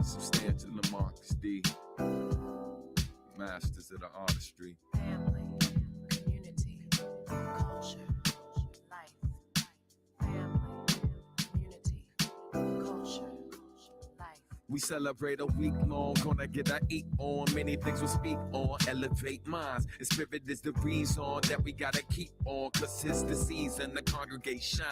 Substantial democracy, masters of the artistry. Family, community, culture, life. Family, community, culture, life. We celebrate a week long, gonna get our eat on. Many things we'll speak on, elevate minds. And spirit is the reason that we gotta keep on. Cause it's the season, the congregation.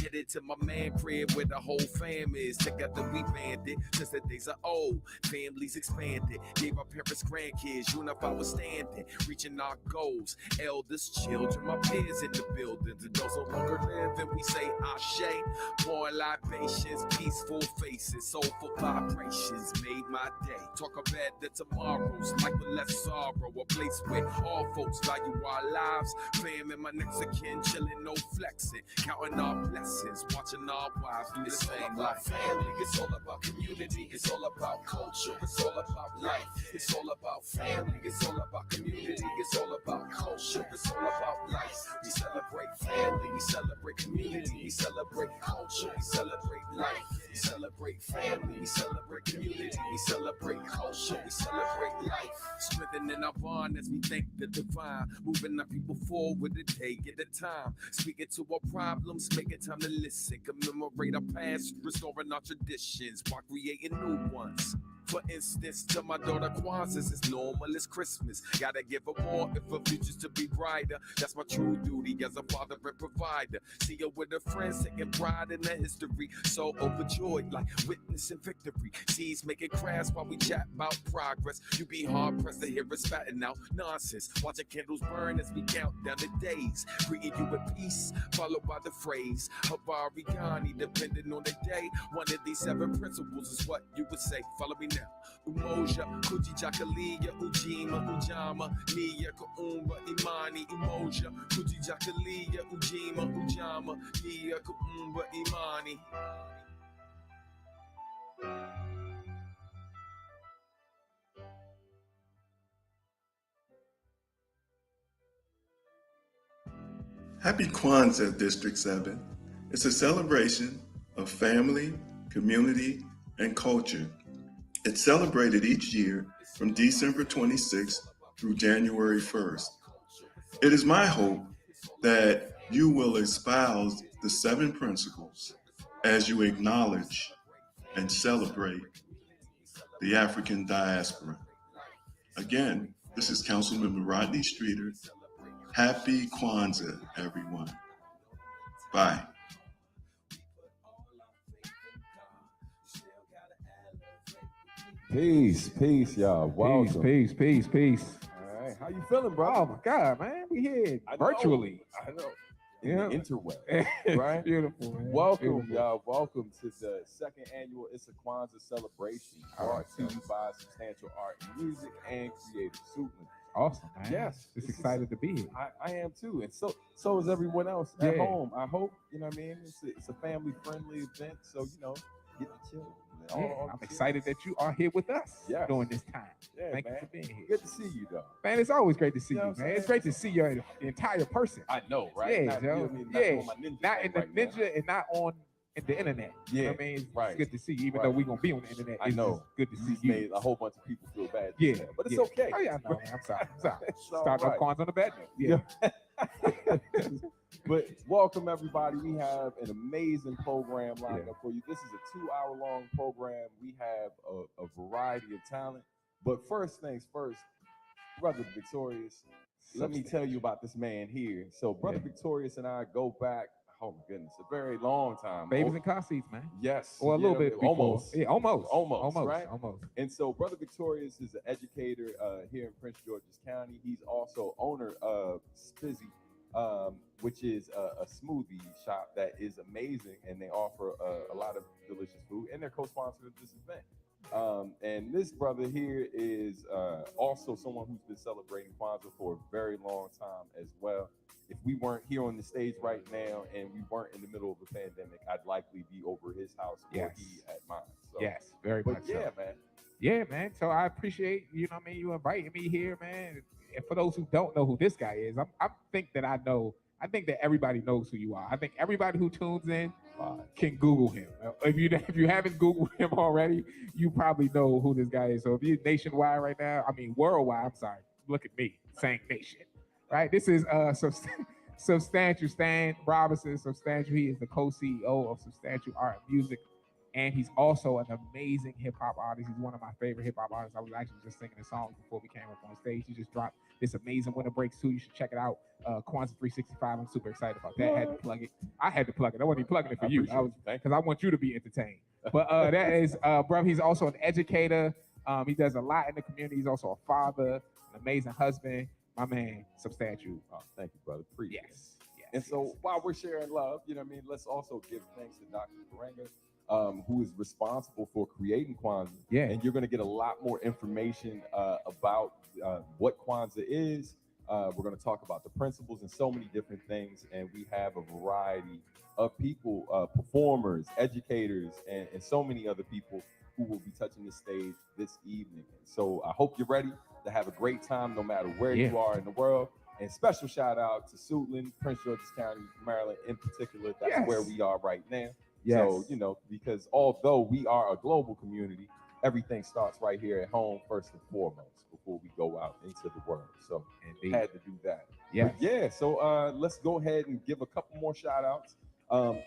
Headed to my man crib where the whole fam is. Together we banded, since the days are old. Families expanded, gave our parents grandkids, unify was standing. Reaching our goals, elders, children, my peers in the buildings. And those no longer live, and we say Ashe. More libations, peaceful faces, soulful vibrations made my day. Talk about the tomorrows, like with less sorrow. A place where all folks value our lives. Fam and my next of kin, chilling, no flexing. Counting our blessings, watching our wives do the same. It's all about family, it's all about community, it's all about culture, it's all about life. It's all about family, it's all about community, it's all about culture, it's all about life. We celebrate family, we celebrate community, we celebrate culture, we celebrate life. We celebrate family, we celebrate community, we celebrate culture, we celebrate life. Strengthening our bond as we thank the divine, moving our people forward a day at a time. Speaking to our problems, making time to listen, commemorate our past, restoring our traditions while creating new ones. For instance, to my daughter Kwanzaa is normal as Christmas. Gotta give her more if her future's to be brighter. That's my true duty as a father and provider. See her with her friends taking pride in their history. So overjoyed like witnessing victory. Seeds making crafts while we chat about progress. You be hard pressed to hear us spatting out nonsense. Watching candles burn as we count down the days. Greeting you with peace, followed by the phrase Habarigani, depending on the day. One of these 7 principles is what you would say. Follow me now. Umoja, Kujijakalia, Ujima, Ujama, Nia, Kuumba, Imani, Umoja, Kujijakalia, Ujima, Ujama, Nia, Kuumba, Imani. Happy Kwanzaa, District 7. It's a celebration of family, community, and culture. It's celebrated each year from December 26th through January 1st. It is my hope that you will espouse the 7 principles as you acknowledge and celebrate the African diaspora. Again, this is Councilmember Rodney Streeter. Happy Kwanzaa, everyone. Bye. Peace, y'all. Welcome. Peace. All right, how you feeling, bro? Oh my God, man, we here virtually. I know. Yeah. The interweb, right? Beautiful, man. Welcome, Beautiful. y'all. Welcome to the 2nd annual It's a Kwanzaa Celebration, brought to you by Substantial Art and Music and Creative Suitland. Awesome, man. Yes, just excited to be here. I am too, and so is everyone else at home. I hope, you know what I mean. It's a family friendly event, so get the chill. I'm excited that you are here with us during this time. Yeah, Thank man. you for being here. Good to see you, though. Man, it's always great to see You know you, what I'm man. It's saying? great to see your entire person. I know, right? Yeah, Not, Joe. you know what I mean? Yeah, Not, on my ninja not thing in the right now. ninja and not on the internet. You know what I mean? It's good to see you, even though we're gonna be on the internet. I know. It's good to see You you. made a whole bunch of people feel bad. Yeah, but it's yeah. okay. Oh yeah, I know, man. I'm sorry. It's all Start right. off Kwanzaa on the bad note. Yeah. But welcome, everybody. We have an amazing program lined up for you. This is a 2-hour-long program. We have a variety of talent. But first things first, Brother Victorious, let me tell you about this man here. So Brother Victorious and I go back, oh my goodness, a very long time. Babies in car seats, man. Yes. Or a little bit before. Almost. Yeah, almost, right? Almost. And so Brother Victorious is an educator here in Prince George's County. He's also owner of Spizzy, which is a smoothie shop that is amazing, and they offer a lot of delicious food, and they're co-sponsored of this event. And this brother here is also someone who's been celebrating Kwanzaa for a very long time as well. If we weren't here on the stage right now and we weren't in the middle of a pandemic, I'd likely be over his house or he at mine. So, Yes, very much so. Man. Yeah, man. So I appreciate, you know what I mean, you inviting me here, man. And for those who don't know who this guy is, I think that everybody knows who you are. I think everybody who tunes in can Google him. If you haven't Googled him already, you probably know who this guy is. So if you're nationwide right now, I mean worldwide, I'm sorry, look at me saying nation, right? This is Substantial Stan Robinson. Substantial, he is the co-CEO of Substantial Art and Music, and he's also an amazing hip hop artist. He's one of my favorite hip hop artists. I was actually just singing a song before we came up on stage. He just dropped this amazing Winter Breaks too. You should check it out. Kwanzaa 365. I'm super excited about that. I had to plug it. I had to plug it. I wasn't even plugging it for you. Because I want you to be entertained. But that is, bro. He's also an educator. He does a lot in the community. He's also a father, an amazing husband. My man, Substantial. Oh, thank you, brother. Appreciate it. Yes. And so while we're sharing love, you know what I mean, let's also give thanks to Dr. Karenga, who is responsible for creating Kwanzaa. Yeah. And you're going to get a lot more information about what Kwanzaa is. We're going to talk about the principles and so many different things. And we have a variety of people, performers, educators, and so many other people who will be touching the stage this evening. So I hope you're ready to have a great time no matter where you are in the world. And special shout out to Suitland, Prince George's County, Maryland in particular. That's where we are right now. Yes. So, you know, because although we are a global community, everything starts right here at home first and foremost before we go out into the world. So had to do that. Yeah. So let's go ahead and give a couple more shout outs.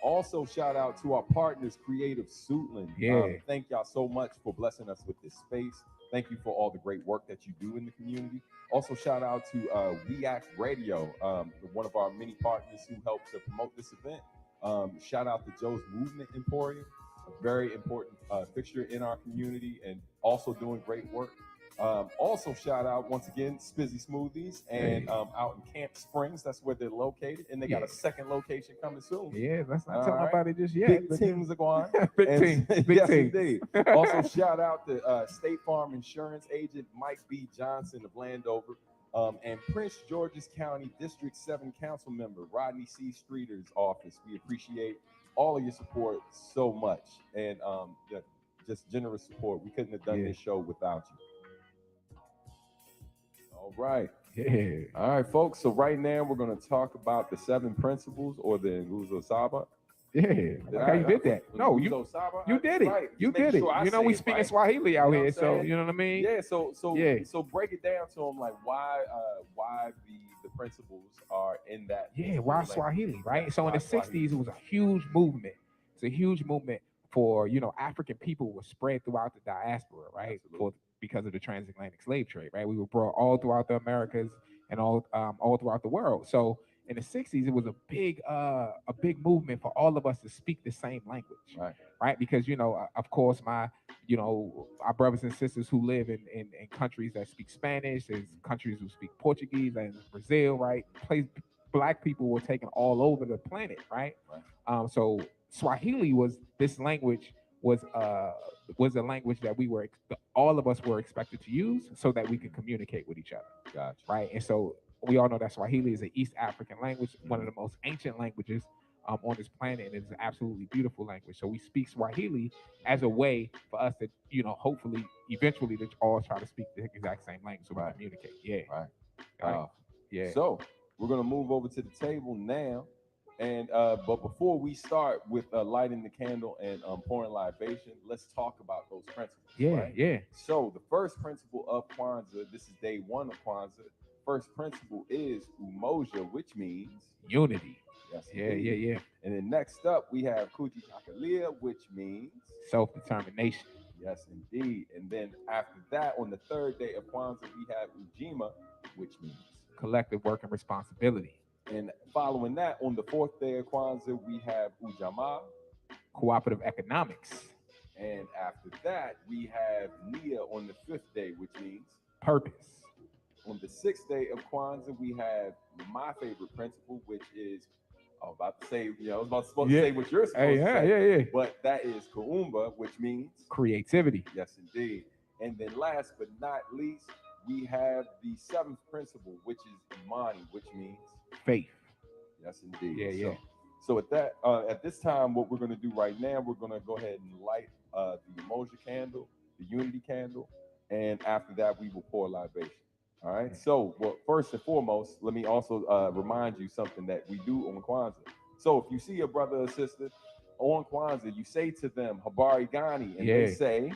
Also shout out to our partners, Creative Suitland. Thank y'all so much for blessing us with this space. Thank you for all the great work that you do in the community. Also shout out to We Act Radio, one of our many partners who helps to promote this event. Shout out to Joe's Movement Emporium, a very important fixture in our community and also doing great work. Also shout out once again Spizzy Smoothies and out in Camp Springs, that's where they're located, and they got a second location coming soon. Yeah, let's not tell nobody just yet. Big things are going. Big things. Yes, indeed. Also shout out to State Farm Insurance Agent Mike B. Johnson of Landover, and Prince George's County District 7 Council Member Rodney C. Streeter's office. We appreciate all of your support so much, and just generous support. We couldn't have done this show without you. All right. Yeah. All right, folks. So right now we're going to talk about the 7 principles or the Nguzo Saba. Yeah. How you did that? No, you did it. Right. You did it. You know we speak in Swahili out here, so you know what I mean? Yeah. So break it down to them, like why the principles are in that. Yeah. Why Swahili? Right. So in the '60s, it was a huge movement. It's a huge movement for African people were spread throughout the diaspora, right? Because of the transatlantic slave trade, right? We were brought all throughout the Americas and all throughout the world. So in the '60s, it was a big movement for all of us to speak the same language, right? Because of course, our brothers and sisters who live in countries that speak Spanish, there's countries who speak Portuguese, and Brazil, right? Black people were taken all over the planet, right? So Swahili was this language. Was a language that all of us were expected to use so that we could communicate with each other. Gotcha. Right. And so we all know that Swahili is an East African language, one of the most ancient languages on this planet, and it's an absolutely beautiful language. So we speak Swahili as a way for us to, hopefully, eventually, to all try to speak the exact same language so we can communicate. Yeah. Right. Yeah. So we're gonna move over to the table now. And but before we start with lighting the candle and pouring libation, let's talk about those principles. Yeah. So the first principle of Kwanzaa, this is day 1 of Kwanzaa. First principle is Umoja, which means unity. Yes. Yeah. And then next up we have Kujikalia, which means self-determination. Yes, indeed. And then after that, on the third day of Kwanzaa, we have Ujima, which means collective work and responsibility. And following that, on the 4th day of Kwanzaa, we have Ujamaa, cooperative economics. And after that, we have Nia on the 5th day, which means purpose. On the 6th day of Kwanzaa, we have my favorite principle, which is I was about to say what you're supposed to say. Yeah. But that is Kuumba, which means creativity. Yes, indeed. And then last but not least, we have the 7th principle, which is Imani, which means faith. Yes, indeed. Yeah. So at this time, what we're going to do right now, we're going to go ahead and light the Umoja candle, the unity candle, and after that, we will pour libation. All right. So, first and foremost, let me also remind you something that we do on Kwanzaa. So, if you see a brother or sister on Kwanzaa, you say to them, Habari Gani, and they say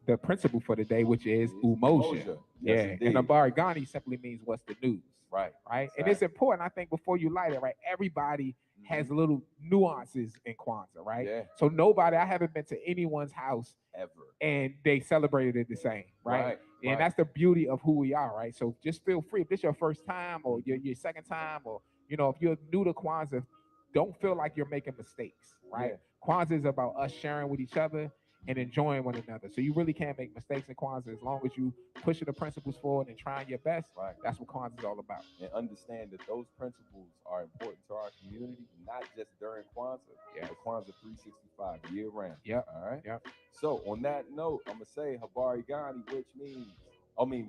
the principle for the day, which is Umoja. Yes, and Habari Gani simply means what's the news. Right. And it's important, I think, before you light it, right? Everybody has little nuances in Kwanzaa, right? Yeah. So I haven't been to anyone's house ever, and they celebrated it the same, right? And that's the beauty of who we are, right? So just feel free. If this is your first time or your second time, or, you know, if you're new to Kwanzaa, don't feel like you're making mistakes, right? Kwanzaa is about us sharing with each other and enjoying one another. So you really can't make mistakes in Kwanzaa as long as you pushing the principles forward and trying your best. Right. That's what Kwanzaa is all about. And understand that those principles are important to our community, not just during Kwanzaa, but Kwanzaa 365 year round. Yep. All right. Yep. So on that note, I'm gonna say Habari Gani,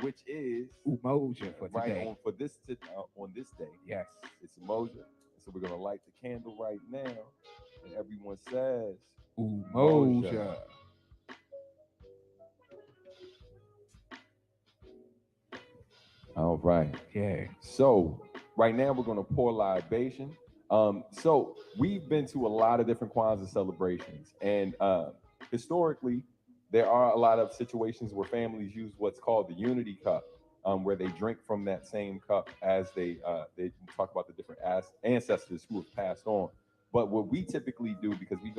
which is Umoja for today. On this day. Yes. It's Umoja. So we're gonna light the candle right now, and everyone says Umoja. All right. Yeah. So right now we're gonna pour libation. So we've been to a lot of different Kwanzaa celebrations, and historically, there are a lot of situations where families use what's called the unity cup, where they drink from that same cup as they talk about the different ancestors who have passed on. But what we typically do, because we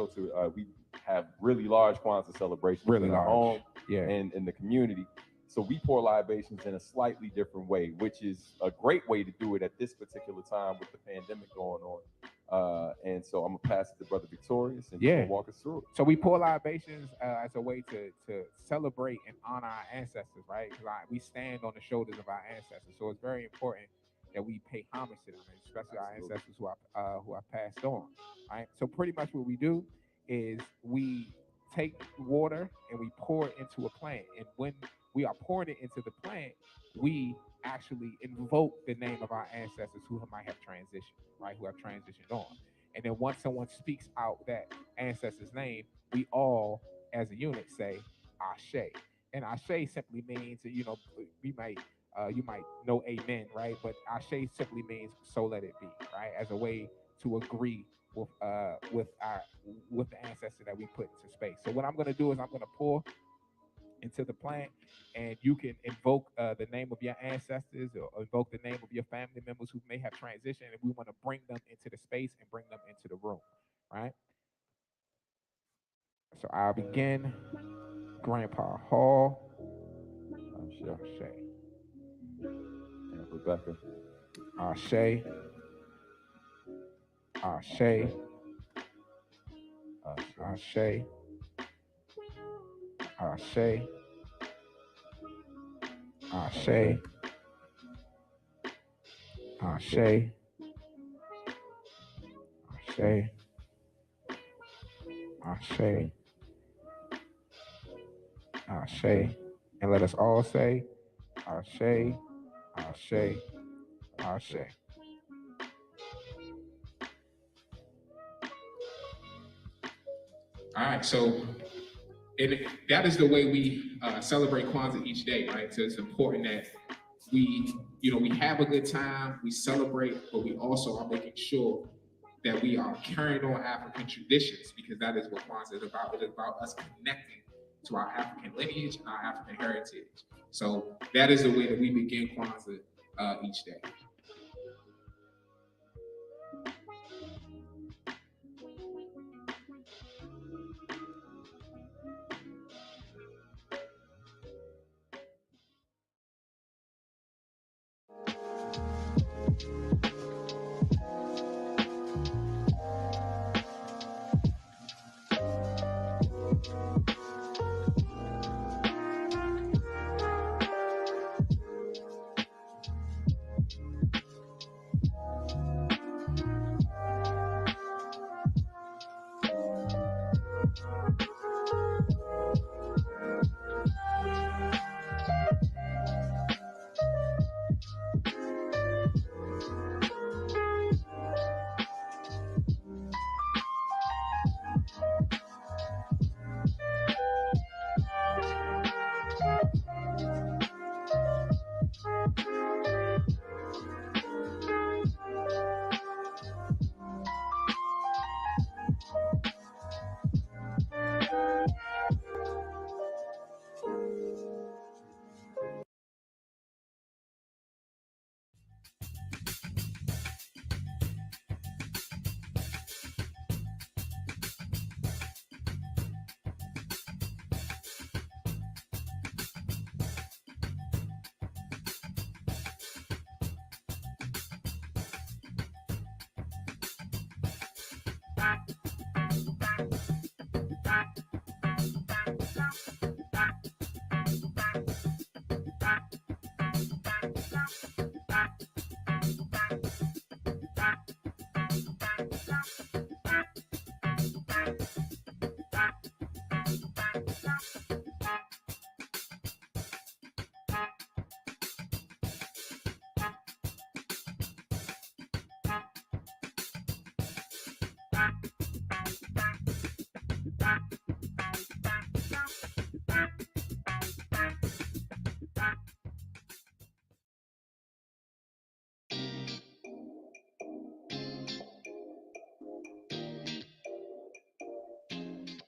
have really large Kwanzaa celebrations in our home and in the community, so we pour libations in a slightly different way, which is a great way to do it at this particular time with the pandemic going on. And so I'm gonna pass it to Brother Victorious and he's gonna walk us through it. So we pour libations as a way to celebrate and honor our ancestors, right? Because we stand on the shoulders of our ancestors. So it's very important that we pay homage to them, especially our ancestors who are passed on, right? So pretty much what we do is we take water and we pour it into a plant. And when we are pouring it into the plant, we actually invoke the name of our ancestors who might have transitioned, right? Who have transitioned on. And then once someone speaks out that ancestor's name, we all, as a unit, say Ashe. And Ashe simply means, you know, you might know amen, right? But Ashe simply means so let it be, right? As a way to agree with the ancestor that we put into space. So what I'm gonna do is I'm gonna pour into the plant, and you can invoke the name of your ancestors or invoke the name of your family members who may have transitioned, and we want to bring them into the space and bring them into the room, right? So I'll begin. Grandpa Hall. Ashe. And Rebecca. Ashe. Ashe. Ashe. Ashe. Ashe. Ashe. Ashe. Ashe. Ashe. And let us all say Ashe. Ashe. Ashe. All right, so that is the way we celebrate Kwanzaa each day, right? So it's important that we have a good time, we celebrate, but we also are making sure that we are carrying on African traditions, because that is what Kwanzaa is about. It is about us connecting to our African lineage and our African heritage. So that is the way that we begin Kwanzaa each day.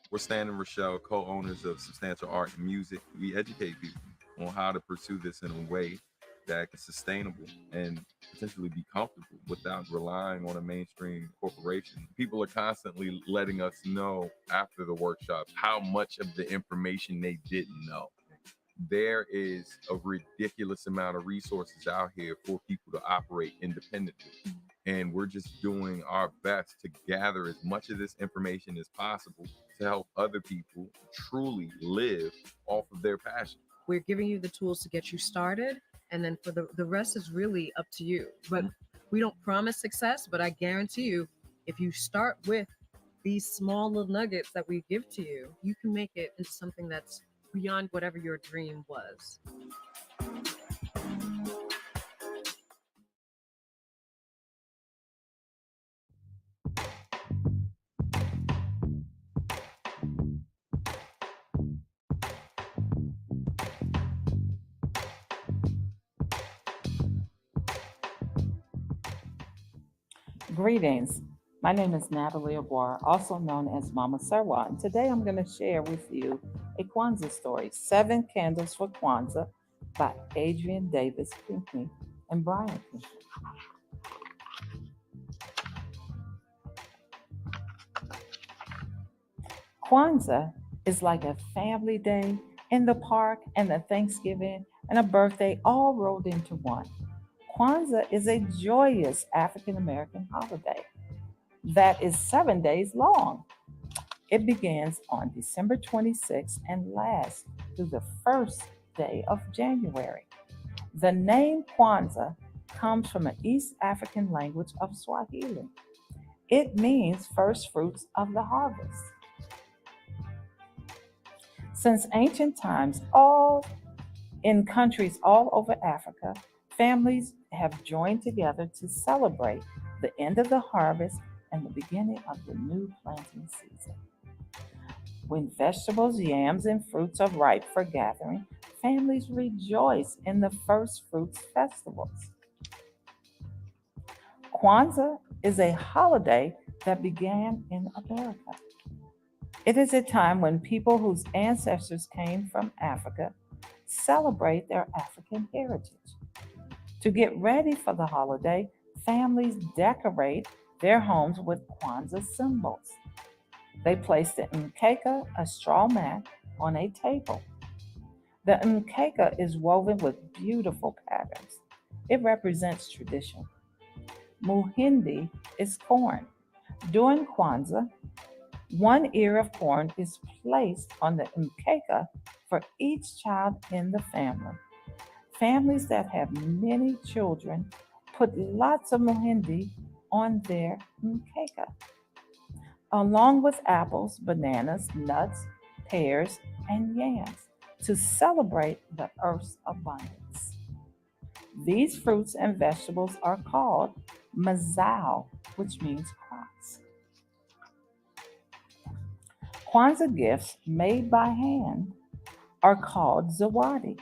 We're Stan and Rochelle, co-owners of Substantial Art and Music. We educate people on how to pursue this in a way that is sustainable and potentially be comfortable without relying on a mainstream corporation. People are constantly letting us know after the workshops how much of the information they didn't know. There is a ridiculous amount of resources out here for people to operate independently. And we're just doing our best to gather as much of this information as possible to help other people truly live off of their passion. We're giving you the tools to get you started, and then for the rest is really up to you. But we don't promise success, but I guarantee you, if you start with these small little nuggets that we give to you, you can make it into something that's beyond whatever your dream was. Greetings. My name is Natalie Oguara, also known as Mama Serwaa, and today I'm going to share with you a Kwanzaa story, 7 Candles for Kwanzaa by Adrian Davis Pinkney and Brian Pinkney. Kwanzaa is like a family day in the park and a Thanksgiving and a birthday all rolled into one. Kwanzaa is a joyous African American holiday that is 7 days long. It begins on December 26th and lasts through the first day of January. The name Kwanzaa comes from an East African language of Swahili. It means first fruits of the harvest. Since ancient times, in countries all over Africa, families have joined together to celebrate the end of the harvest and the beginning of the new planting season. When vegetables, yams, and fruits are ripe for gathering, families rejoice in the first fruits festivals. Kwanzaa is a holiday that began in America. It is a time when people whose ancestors came from Africa celebrate their African heritage. To get ready for the holiday, families decorate their homes with Kwanzaa symbols. They place the mkeka, a straw mat, on a table. The mkeka is woven with beautiful patterns. It represents tradition. Muhindi is corn. During Kwanzaa, 1 ear of corn is placed on the mkeka for each child in the family. Families that have many children put lots of muhindi on their mkeka, along with apples, bananas, nuts, pears, and yams to celebrate the earth's abundance. These fruits and vegetables are called mazao, which means crops. Kwanzaa gifts made by hand are called zawadi.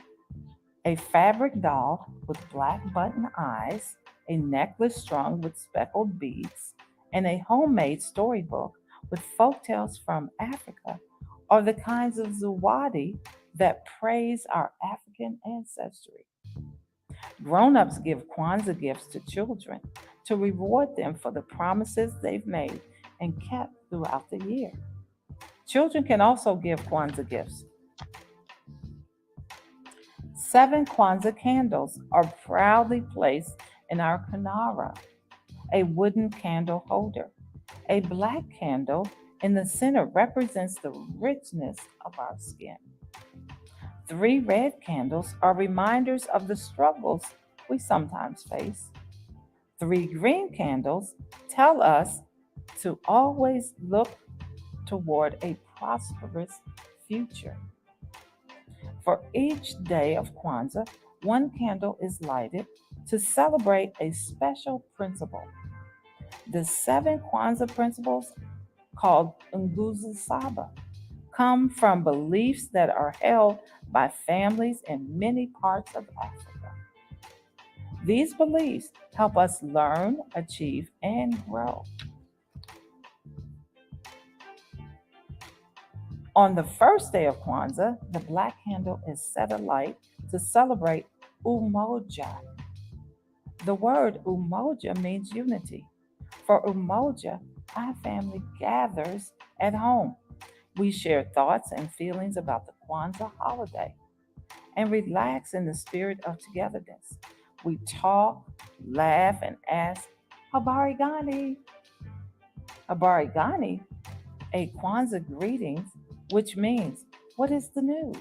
A fabric doll with black button eyes, a necklace strung with speckled beads, and a homemade storybook with folktales from Africa are the kinds of zawadi that praise our African ancestry. Grown-ups give Kwanzaa gifts to children to reward them for the promises they've made and kept throughout the year. Children can also give Kwanzaa gifts. 7 Kwanzaa candles are proudly placed in our kinara, a wooden candle holder. A black candle in the center represents the richness of our skin. 3 red candles are reminders of the struggles we sometimes face. 3 green candles tell us to always look toward a prosperous future. For each day of Kwanzaa, 1 candle is lighted to celebrate a special principle. The 7 Kwanzaa principles, called Ongisa, come from beliefs that are held by families in many parts of Africa. These beliefs help us learn, achieve, and grow. On the first day of Kwanzaa, the black candle is set alight to celebrate Umoja. The word Umoja means unity. For Umoja, our family gathers at home. We share thoughts and feelings about the Kwanzaa holiday and relax in the spirit of togetherness. We talk, laugh, and ask, Habari gani? Habari gani, a Kwanzaa greetings, which means, what is the news?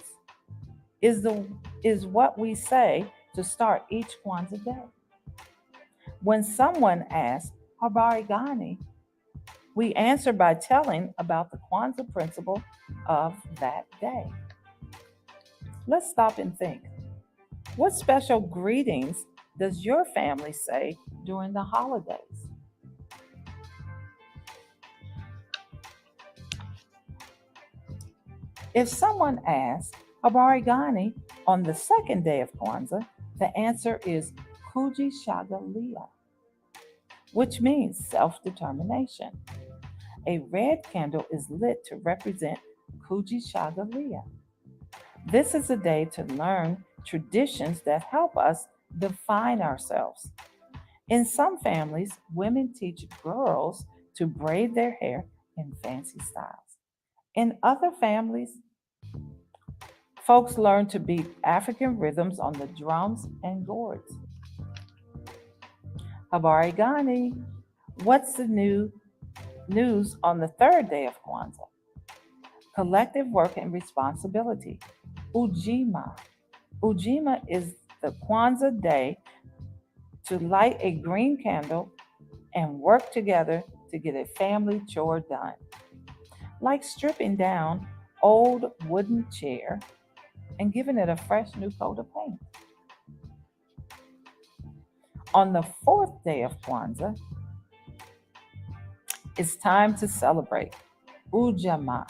Is what we say to start each Kwanzaa day. When someone asks, Habari gani, we answer by telling about the Kwanzaa principle of that day. Let's stop and think. What special greetings does your family say during the holidays? If someone asks Habari gani on the second day of Kwanzaa, the answer is Kujishagulia, which means self-determination. A red candle is lit to represent Kujishagulia. This is a day to learn traditions that help us define ourselves. In some families, women teach girls to braid their hair in fancy styles. In other families, folks learn to beat African rhythms on the drums and gourds. Habari gani, what's the news on the third day of Kwanzaa? Collective work and responsibility. Ujima. Ujima is the Kwanzaa day to light a green candle and work together to get a family chore done. Like stripping down old wooden chair and giving it a fresh new coat of paint. On the fourth day of Kwanzaa, it's time to celebrate Ujamaa,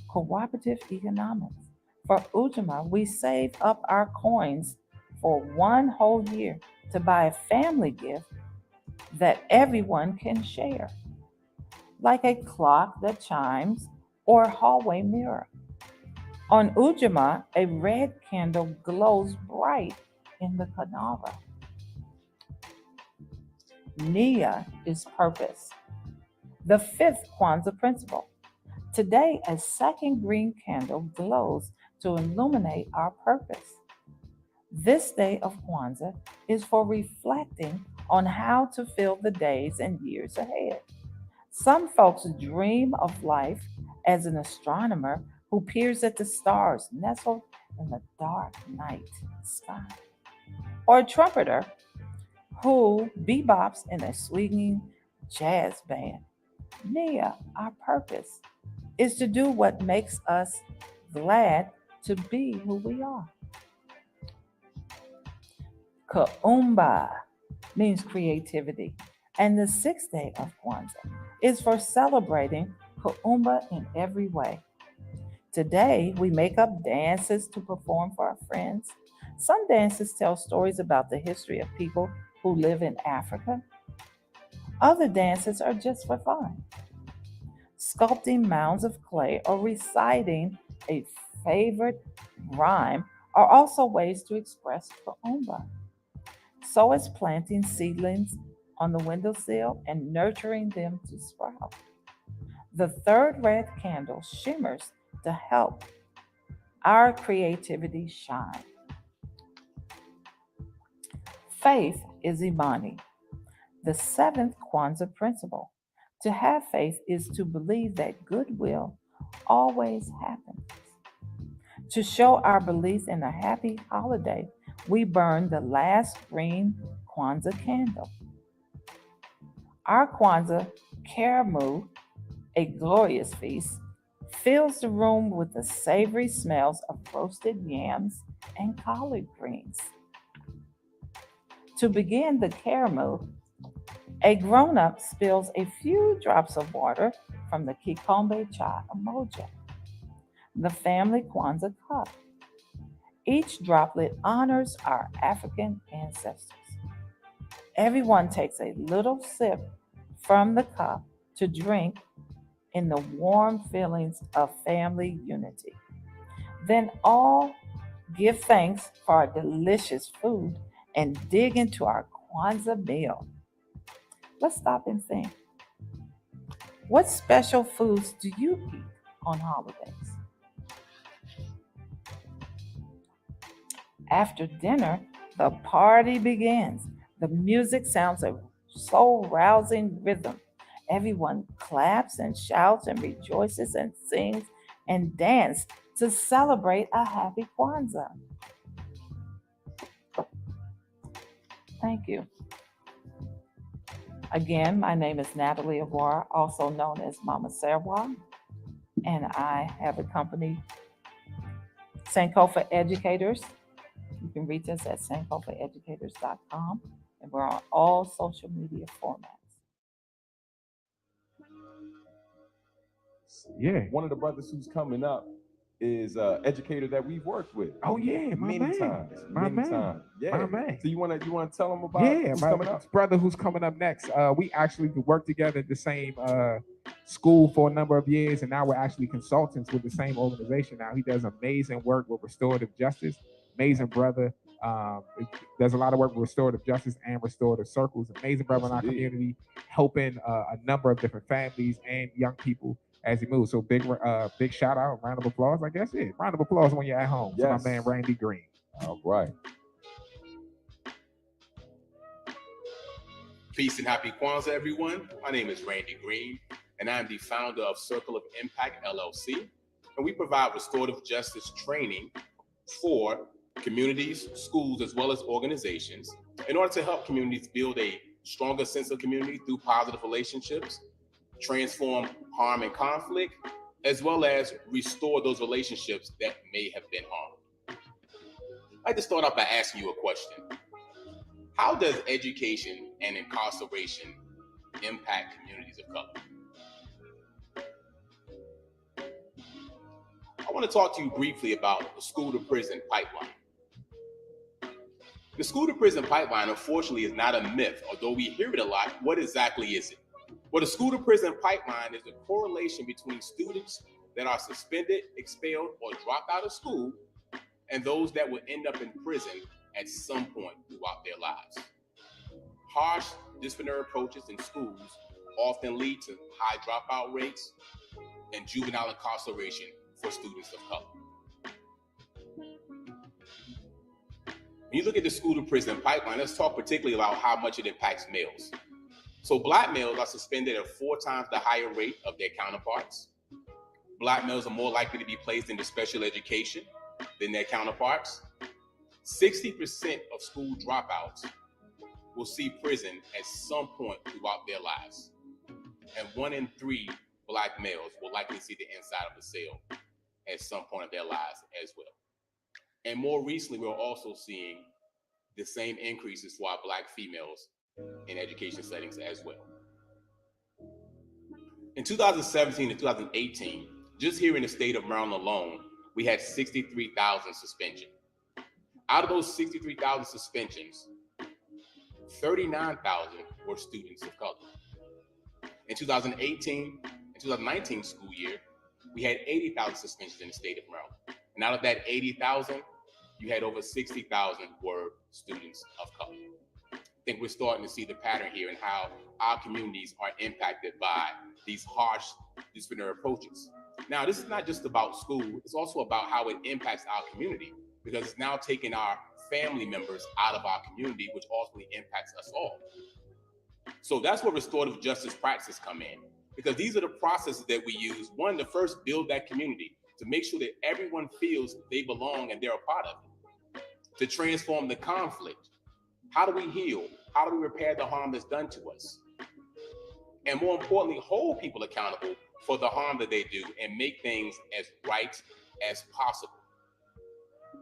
cooperative economics. For Ujamaa, we save up our coins for 1 whole year to buy a family gift that everyone can share, like a clock that chimes or a hallway mirror. On Ujamaa, a red candle glows bright in the Kanara. Nia is purpose. The 5th Kwanzaa principle. Today, a second green candle glows to illuminate our purpose. This day of Kwanzaa is for reflecting on how to fill the days and years ahead. Some folks dream of life as an astronomer who peers at the stars nestled in the dark night sky, or a trumpeter who bebops in a swinging jazz band. Nia, our purpose, is to do what makes us glad to be who we are. Kuumba means creativity, and the 6th day of Kwanzaa is for celebrating Kuumba in every way. Today, we make up dances to perform for our friends. Some dances tell stories about the history of people who live in Africa. Other dances are just for fun. Sculpting mounds of clay or reciting a favorite rhyme are also ways to express Kuumba. So is planting seedlings on the windowsill and nurturing them to sprout. The 3rd red candle shimmers to help our creativity shine. Faith is Imani, the 7th Kwanzaa principle. To have faith is to believe that goodwill always happens. To show our belief in a happy holiday, we burn the last green Kwanzaa candle. Our Kwanzaa karamu, a glorious feast, fills the room with the savory smells of roasted yams and collard greens. To begin the karamu, a grown-up spills a few drops of water from the kikombe cha Umoja, the family Kwanzaa cup. Each droplet honors our African ancestors. Everyone takes a little sip from the cup to drink in the warm feelings of family unity. Then all give thanks for our delicious food and dig into our Kwanzaa meal. Let's stop and think. What special foods do you eat on holidays? After dinner, the party begins. The music sounds a soul-rousing rhythm. Everyone claps and shouts and rejoices and sings and dances to celebrate a happy Kwanzaa. Thank you. Again, my name is Natalie Oguara, also known as Mama Serwaa, and I have a company, Sankofa Educators. You can reach us at sankofaeducators.com, and we're on all social media formats. Yeah. One of the brothers who's coming up is an educator that we've worked with. Oh yeah, many times. Yeah. My man. So you wanna tell them about who's my coming up? brother who's coming up next. We actually worked together at the same school for a number of years, and now we're actually consultants with the same organization. Now he does amazing work with restorative justice. Amazing brother. Does a lot of work with restorative justice and restorative circles. Amazing brother in our community, helping a number of different families and young people as he moves. So big shout out, round of applause, I guess. Yeah, round of applause when you're at home to my man Randy Green. All right. Peace and happy Kwanzaa, everyone. My name is Randy Green, and I'm the founder of Circle of Impact LLC, and we provide restorative justice training for communities, schools, as well as organizations in order to help communities build a stronger sense of community through positive relationships, transform harm and conflict, as well as restore those relationships that may have been harmed. I'd like to start off by asking you a question. How does education and incarceration impact communities of color? I want to talk to you briefly about the school-to-prison pipeline. The school-to-prison pipeline, unfortunately, is not a myth, although we hear it a lot. What exactly is it? Well, the school-to-prison pipeline is the correlation between students that are suspended, expelled, or dropped out of school, and those that will end up in prison at some point throughout their lives. Harsh disciplinary approaches in schools often lead to high dropout rates and juvenile incarceration for students of color. When you look at the school-to-prison pipeline, let's talk particularly about how much it impacts males. So Black males are suspended at 4 times the higher rate of their counterparts. Black males are more likely to be placed into special education than their counterparts. 60% of school dropouts will see prison at some point throughout their lives. And 1 in 3 Black males will likely see the inside of a cell at some point of their lives as well. And more recently, we're also seeing the same increases for our Black females in education settings as well. In 2017 and 2018, just here in the state of Maryland alone, we had 63,000 suspensions. Out of those 63,000 suspensions, 39,000 were students of color. In 2018 and 2019 school year, we had 80,000 suspensions in the state of Maryland. And out of that 80,000, you had over 60,000 were students of color. I think we're starting to see the pattern here in how our communities are impacted by these harsh disciplinary approaches. Now, this is not just about school, it's also about how it impacts our community, because it's now taking our family members out of our community, which ultimately impacts us all. So that's where restorative justice practices come in, because these are the processes that we use, one, to first build that community, to make sure that everyone feels they belong and they're a part of it, to transform the conflict. How do we heal? How do we repair the harm that's done to us? And more importantly, hold people accountable for the harm that they do and make things as right as possible.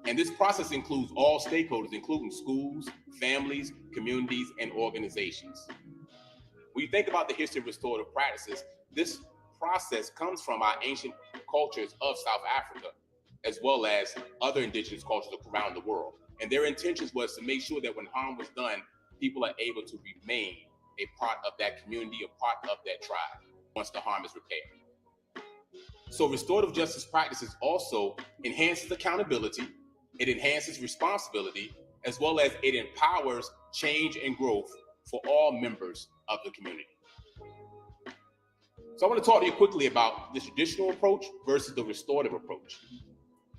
And this process includes all stakeholders, including schools, families, communities, and organizations. When you think about the history of restorative practices, this process comes from our ancient cultures of South Africa, as well as other indigenous cultures around the world. And their intentions was to make sure that when harm was done, people are able to remain a part of that community, a part of that tribe, once the harm is repaired. So restorative justice practices also enhances accountability, it enhances responsibility, as well as it empowers change and growth for all members of the community. So I want to talk to you quickly about the traditional approach versus the restorative approach.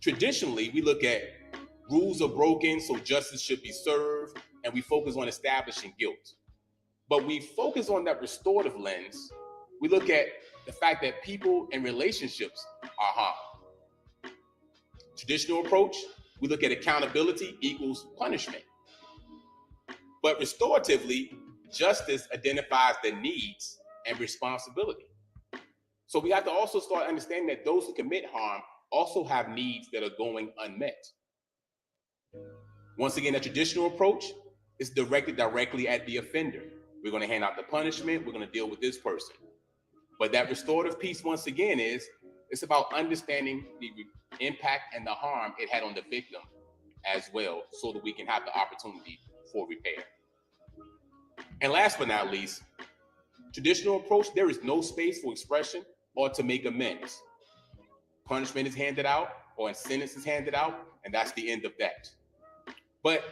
Traditionally, we look at rules are broken, so justice should be served, and we focus on establishing guilt. But we focus on that restorative lens. We look at the fact that people and relationships are harmed. Traditional approach, we look at accountability equals punishment. But restoratively, justice identifies the needs and responsibility. So we have to also start understanding that those who commit harm also have needs that are going unmet. Once again, a traditional approach is directed directly at the offender. We're going to hand out the punishment, we're going to deal with this person. But that restorative piece, once again, it's about understanding the impact and the harm it had on the victim as well, so that we can have the opportunity for repair. And last but not least, traditional approach, there is no space for expression or to make amends. Punishment is handed out or a sentence is handed out, and that's the end of that. But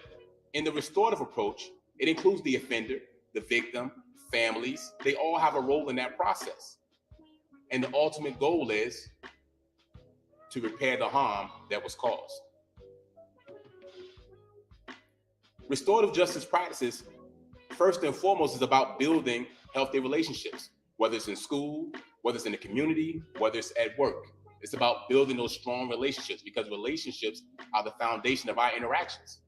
in the restorative approach, it includes the offender, the victim, families. They all have a role in that process. And the ultimate goal is to repair the harm that was caused. Restorative justice practices, first and foremost, is about building healthy relationships, whether it's in school, whether it's in the community, whether it's at work. It's about building those strong relationships, because relationships are the foundation of our interactions.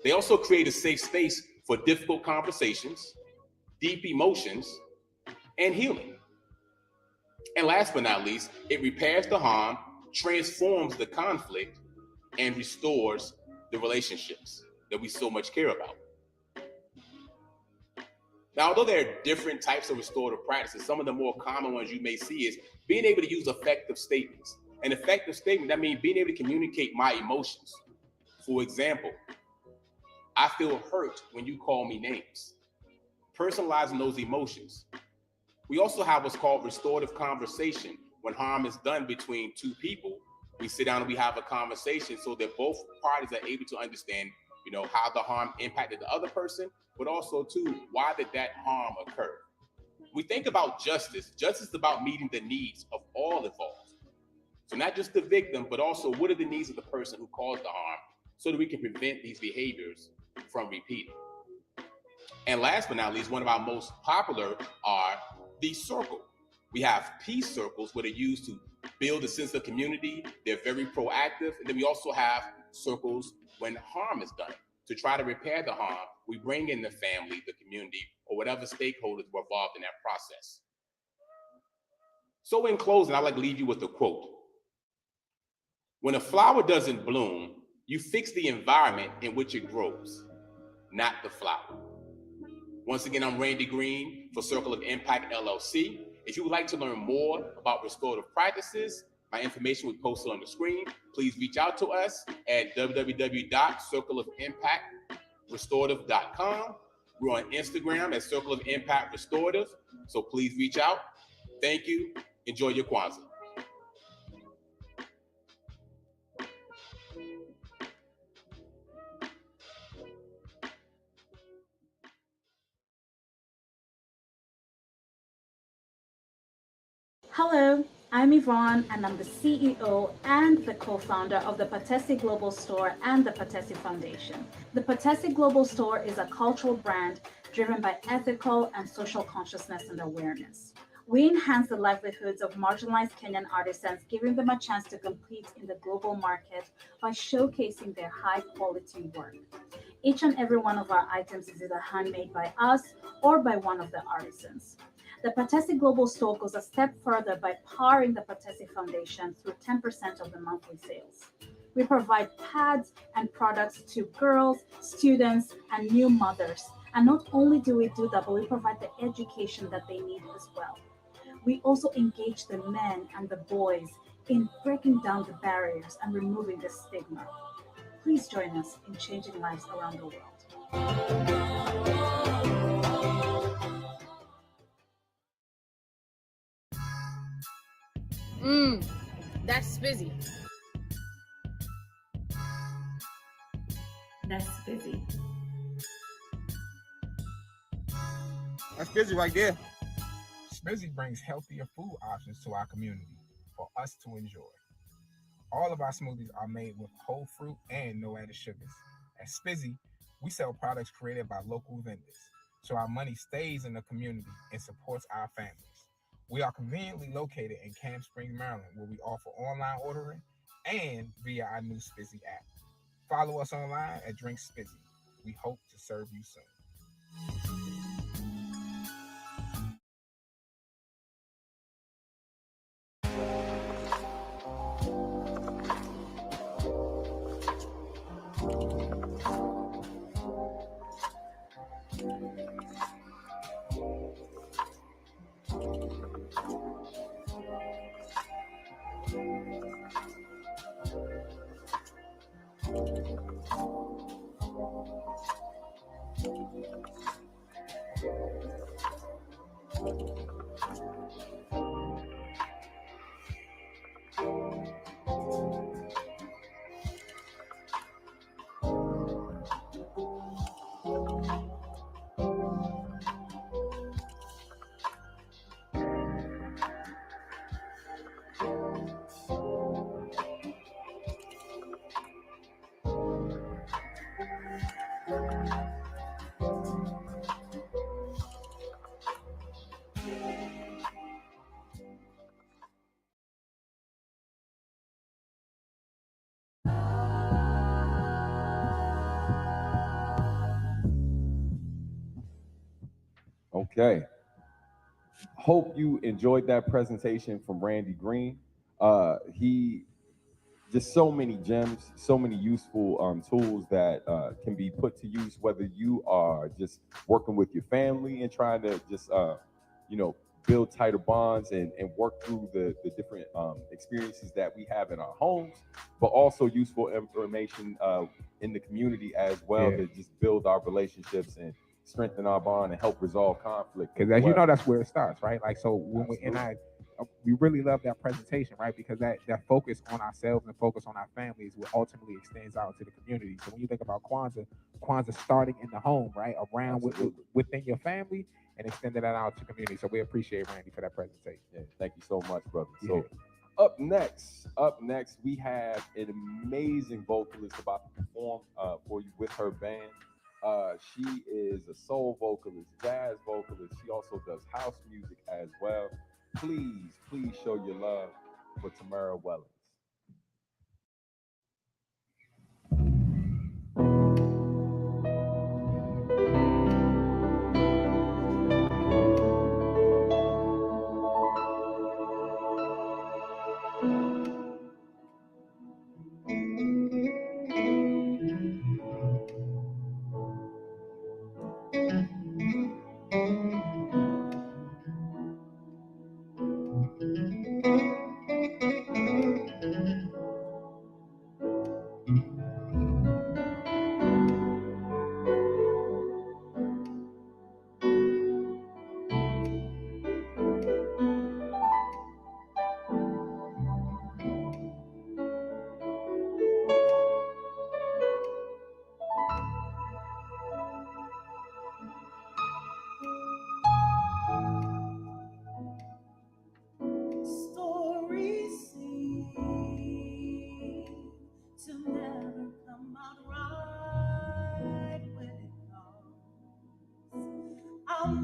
They also create a safe space for difficult conversations, deep emotions, and healing. And last but not least, it repairs the harm, transforms the conflict, and restores the relationships that we so much care about. Now, although there are different types of restorative practices, some of the more common ones you may see is being able to use effective statements. An effective statement, that means being able to communicate my emotions. For example, I feel hurt when you call me names. Personalizing those emotions. We also have what's called restorative conversation. When harm is done between two people, we sit down and we have a conversation so that both parties are able to understand, how the harm impacted the other person, but also too, why did that harm occur? We think about justice. Justice is about meeting the needs of all involved. So not just the victim, but also what are the needs of the person who caused the harm, so that we can prevent these behaviors from repeating. And last but not least, one of our most popular are the circle. We have peace circles, where they're used to build a sense of community. They're very proactive. And then we also have circles when harm is done. To try to repair the harm, we bring in the family, the community, or whatever stakeholders were involved in that process. So in closing, I'd like to leave you with a quote. When a flower doesn't bloom, you fix the environment in which it grows, not the flower. Once again, I'm Randy Green for Circle of Impact LLC. If you would like to learn more about restorative practices, my information will be posted on the screen. Please reach out to us at www.circleofimpactrestorative.com. We're on Instagram at Circle of Impact Restorative. So please reach out. Thank you. Enjoy your Kwanzaa. Hello, I'm Yvonne, and I'm the CEO and the co-founder of the Patesi Global Store and the Patesi Foundation. The Patesi Global Store is a cultural brand driven by ethical and social consciousness and awareness. We enhance the livelihoods of marginalized Kenyan artisans, giving them a chance to compete in the global market by showcasing their high-quality work. Each and every one of our items is either handmade by us or by one of the artisans. The Patesi Global Store goes a step further by powering the Patesi Foundation through 10% of the monthly sales. We provide pads and products to girls, students, and new mothers. And not only do we do that, but we provide the education that they need as well. We also engage the men and the boys in breaking down the barriers and removing the stigma. Please join us in changing lives around the world. That's busy. That's busy. That's busy right there. Spizzy brings healthier food options to our community for us to enjoy. All of our smoothies are made with whole fruit and no added sugars. At Spizzy, we sell products created by local vendors, so our money stays in the community and supports our families. We are conveniently located in Camp Springs, Maryland, where we offer online ordering and via our new Spizzy app. Follow us online at Drink Spizzy. We hope to serve you soon. Okay. Hope you enjoyed that presentation from Randy Green. He just so many gems, so many useful tools that can be put to use, whether you are just working with your family and trying to just, build tighter bonds and work through the different experiences that we have in our homes, but also useful information in the community as well to just build our relationships and strengthen our bond and help resolve conflict. Because as you know, that's where it starts, right? Like, so when we really love that presentation, right? Because that focus on ourselves and focus on our families what ultimately extends out to the community. So when you think about Kwanzaa starting in the home, right? Around within your family and extending that out to community. So we appreciate Randy for that presentation. Yeah, thank you so much, brother. So up next, we have an amazing vocalist about to perform for you with her band. She is a soul vocalist, jazz vocalist. She also does house music as well. Please show your love for Tamara Wellons.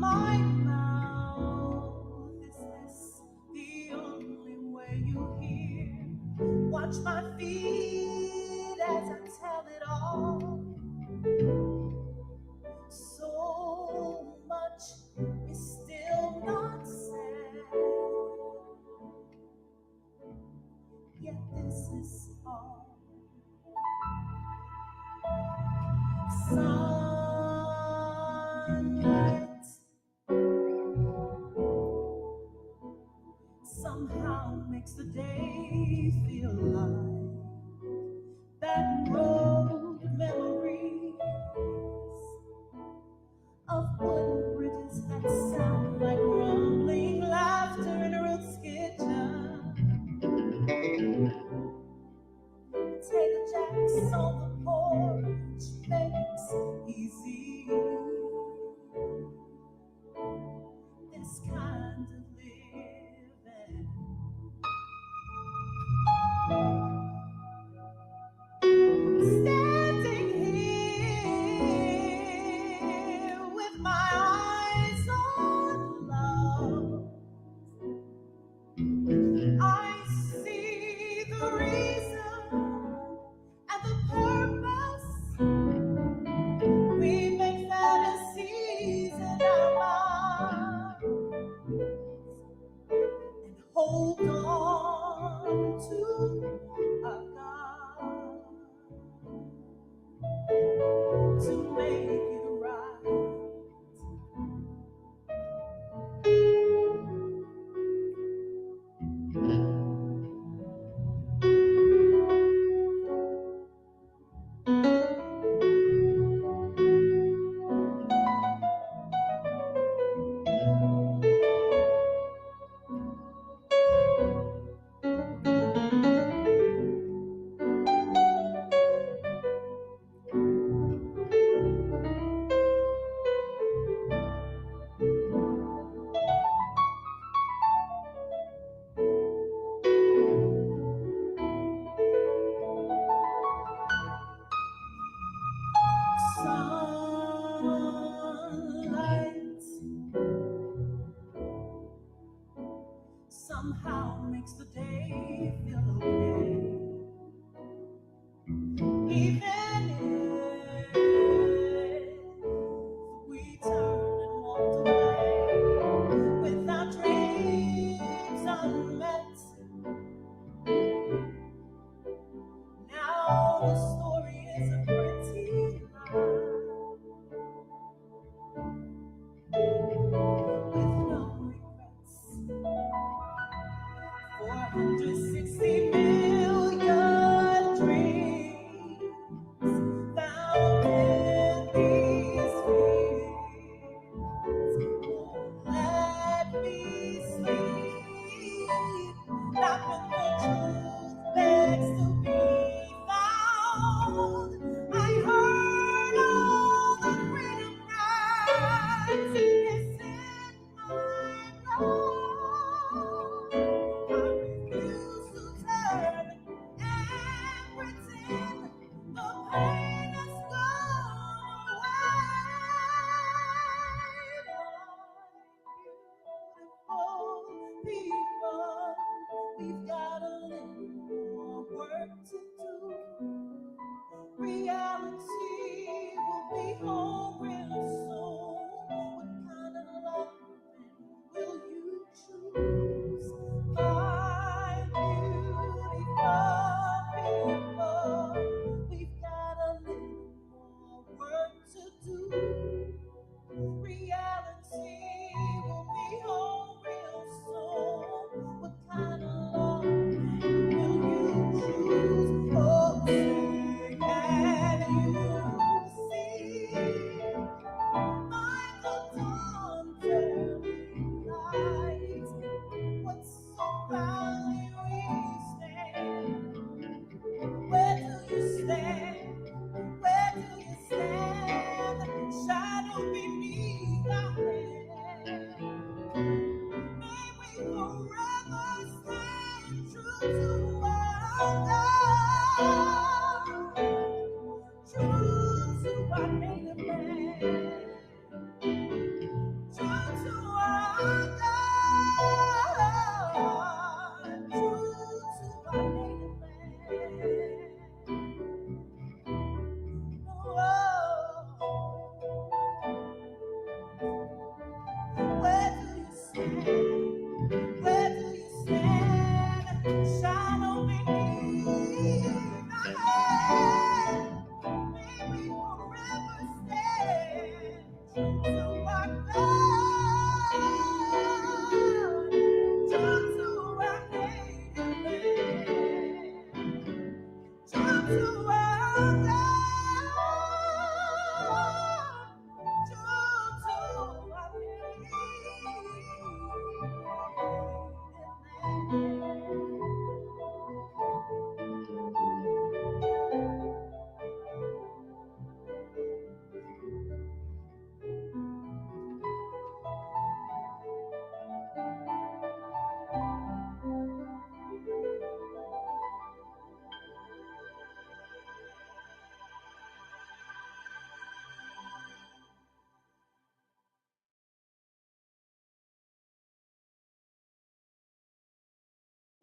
my mouth. Is this the only way you hear? Watch my feet as I tell it all. So much is still not said, yet this is all. Sunlight somehow makes the day feel like that road memories of wooden bridges that sound like rumbling laughter in a roots kitchen. Potato jacks on the porch makes easy this kind of living. Standing here with my eyes on love, I see the reason and the purpose. We make fantasies in our minds and hold on to a God to make it right. Sunlight somehow makes the day feel okay, even if we turn and walked away with our dreams unmet. Now the story is a pretty lie with no regrets. 460 million dreams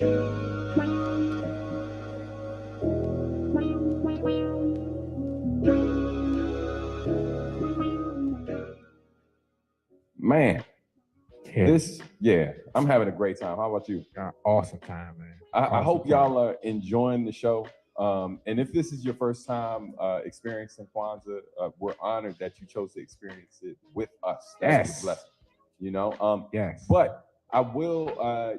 Man, Yeah. I'm having a great time. How about you? Awesome time, man. I hope y'all are enjoying the show. And if this is your first time experiencing Kwanzaa, we're honored that you chose to experience it with us. That's a blessing, you know? Yes. But I will, I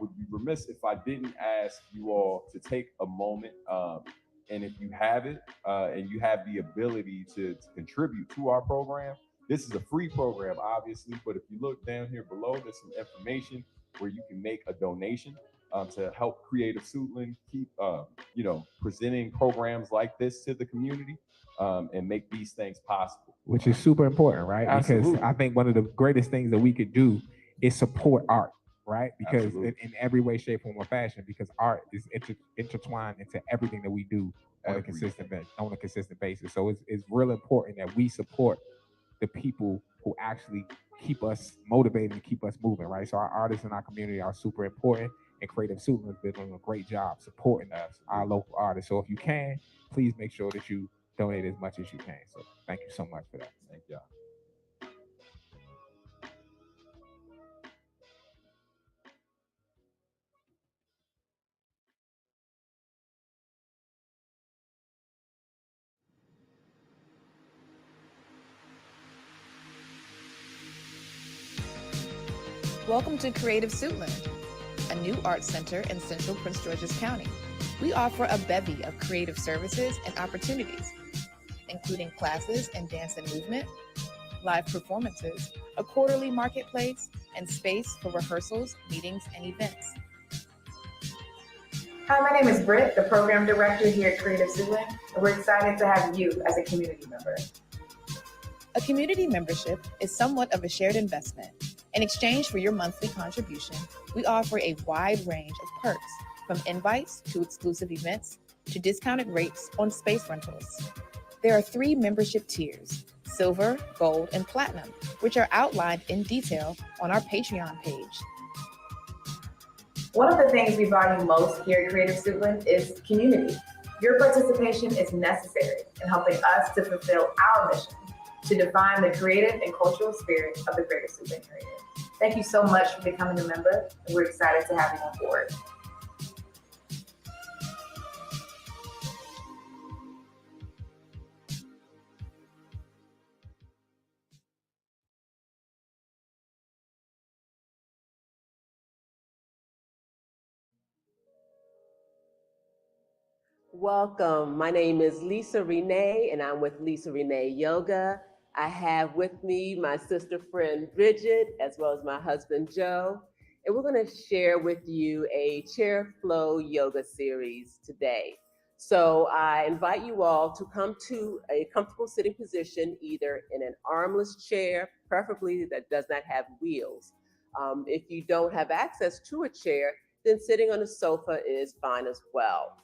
would be remiss if I didn't ask you all to take a moment, and if you have it, and you have the ability to contribute to our program, this is a free program, obviously, but if you look down here below, there's some information where you can make a donation to help Creative Suitland keep, presenting programs like this to the community and make these things possible. Which is super important, right? Absolutely. Because I think one of the greatest things that we could do is support art, right? Because in every way, shape, form, or fashion, because art is intertwined into everything that we do on a consistent basis. So it's real important that we support the people who actually keep us motivated and keep us moving, right? So our artists in our community are super important, and Creative Suitland has been doing a great job supporting our local artists. So if you can, please make sure that you donate as much as you can. So thank you so much for that. Thank y'all. Welcome to Creative Suitland, a new art center in central Prince George's County. We offer a bevy of creative services and opportunities, including classes in dance and movement, live performances, a quarterly marketplace, and space for rehearsals, meetings, and events. Hi, my name is Britt, the program director here at Creative Suitland, and we're excited to have you as a community member. A community membership is somewhat of a shared investment. In exchange for your monthly contribution, we offer a wide range of perks, from invites to exclusive events to discounted rates on space rentals. There are 3 membership tiers: Silver, Gold, and Platinum, which are outlined in detail on our Patreon page. One of the things we value most here at Creative Suitland is community. Your participation is necessary in helping us to fulfill our mission to define the creative and cultural spirit of the Greater Suitland area. Thank you so much for becoming a member, and we're excited to have you on board. Welcome. My name is Lisa Renee, and I'm with Lisa Renee Yoga. I have with me my sister friend Bridget, as well as my husband Joe, and we're going to share with you a chair flow yoga series today. So I invite you all to come to a comfortable sitting position, either in an armless chair, preferably that does not have wheels. If you don't have access to a chair, then sitting on a sofa is fine as well.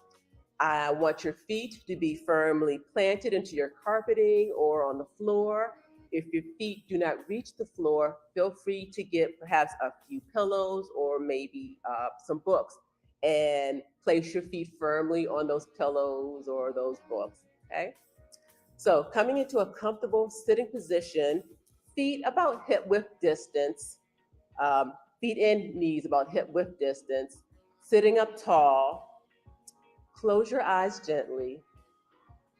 I want your feet to be firmly planted into your carpeting or on the floor. If your feet do not reach the floor, feel free to get perhaps a few pillows or maybe some books and place your feet firmly on those pillows or those books, okay? So coming into a comfortable sitting position, feet about hip width distance, feet and knees about hip width distance, sitting up tall. Close your eyes gently.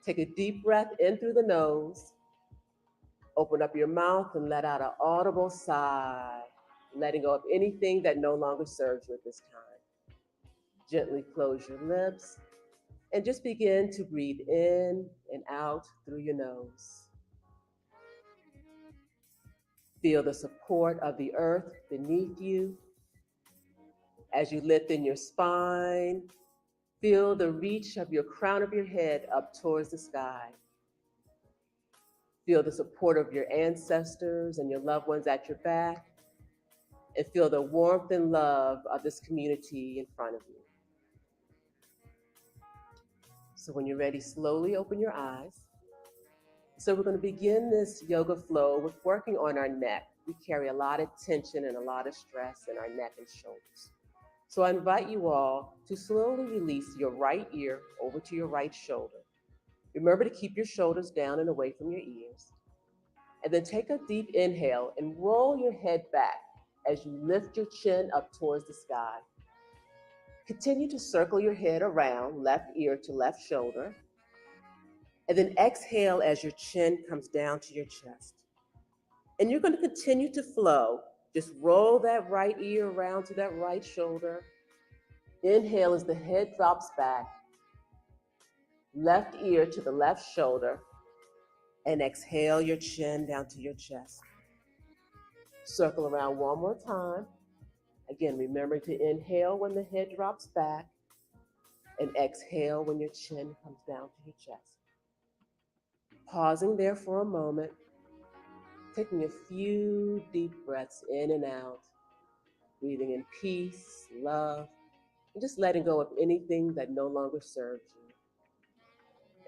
Take a deep breath in through the nose. Open up your mouth and let out an audible sigh, letting go of anything that no longer serves you at this time. Gently close your lips and just begin to breathe in and out through your nose. Feel the support of the earth beneath you. As you lengthen your spine, feel the reach of your crown of your head up towards the sky. Feel the support of your ancestors and your loved ones at your back, and feel the warmth and love of this community in front of you. So when you're ready, slowly open your eyes. So we're going to begin this yoga flow with working on our neck. We carry a lot of tension and a lot of stress in our neck and shoulders. So I invite you all to slowly release your right ear over to your right shoulder. Remember to keep your shoulders down and away from your ears. And then take a deep inhale and roll your head back as you lift your chin up towards the sky. Continue to circle your head around, left ear to left shoulder. And then exhale as your chin comes down to your chest. And you're going to continue to flow. Just roll that right ear around to that right shoulder. Inhale as the head drops back. Left ear to the left shoulder. And exhale your chin down to your chest. Circle around one more time. Again, remember to inhale when the head drops back. And exhale when your chin comes down to your chest. Pausing there for a moment. Taking a few deep breaths in and out. Breathing in peace, love, and just letting go of anything that no longer serves you.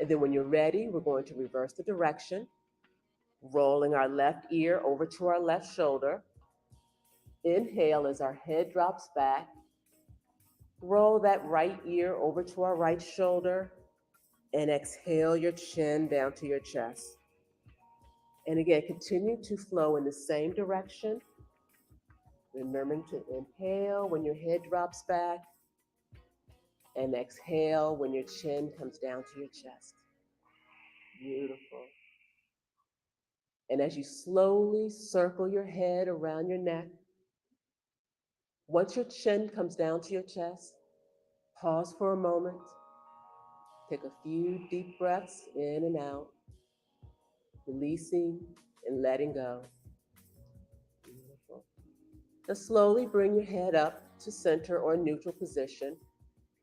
And then when you're ready, we're going to reverse the direction, rolling our left ear over to our left shoulder. Inhale as our head drops back. Roll that right ear over to our right shoulder, and exhale your chin down to your chest. And again, continue to flow in the same direction. Remembering to inhale when your head drops back, and exhale when your chin comes down to your chest. Beautiful. And as you slowly circle your head around your neck, once your chin comes down to your chest, pause for a moment. Take a few deep breaths in and out, releasing and letting go. Beautiful. Now slowly bring your head up to center or neutral position.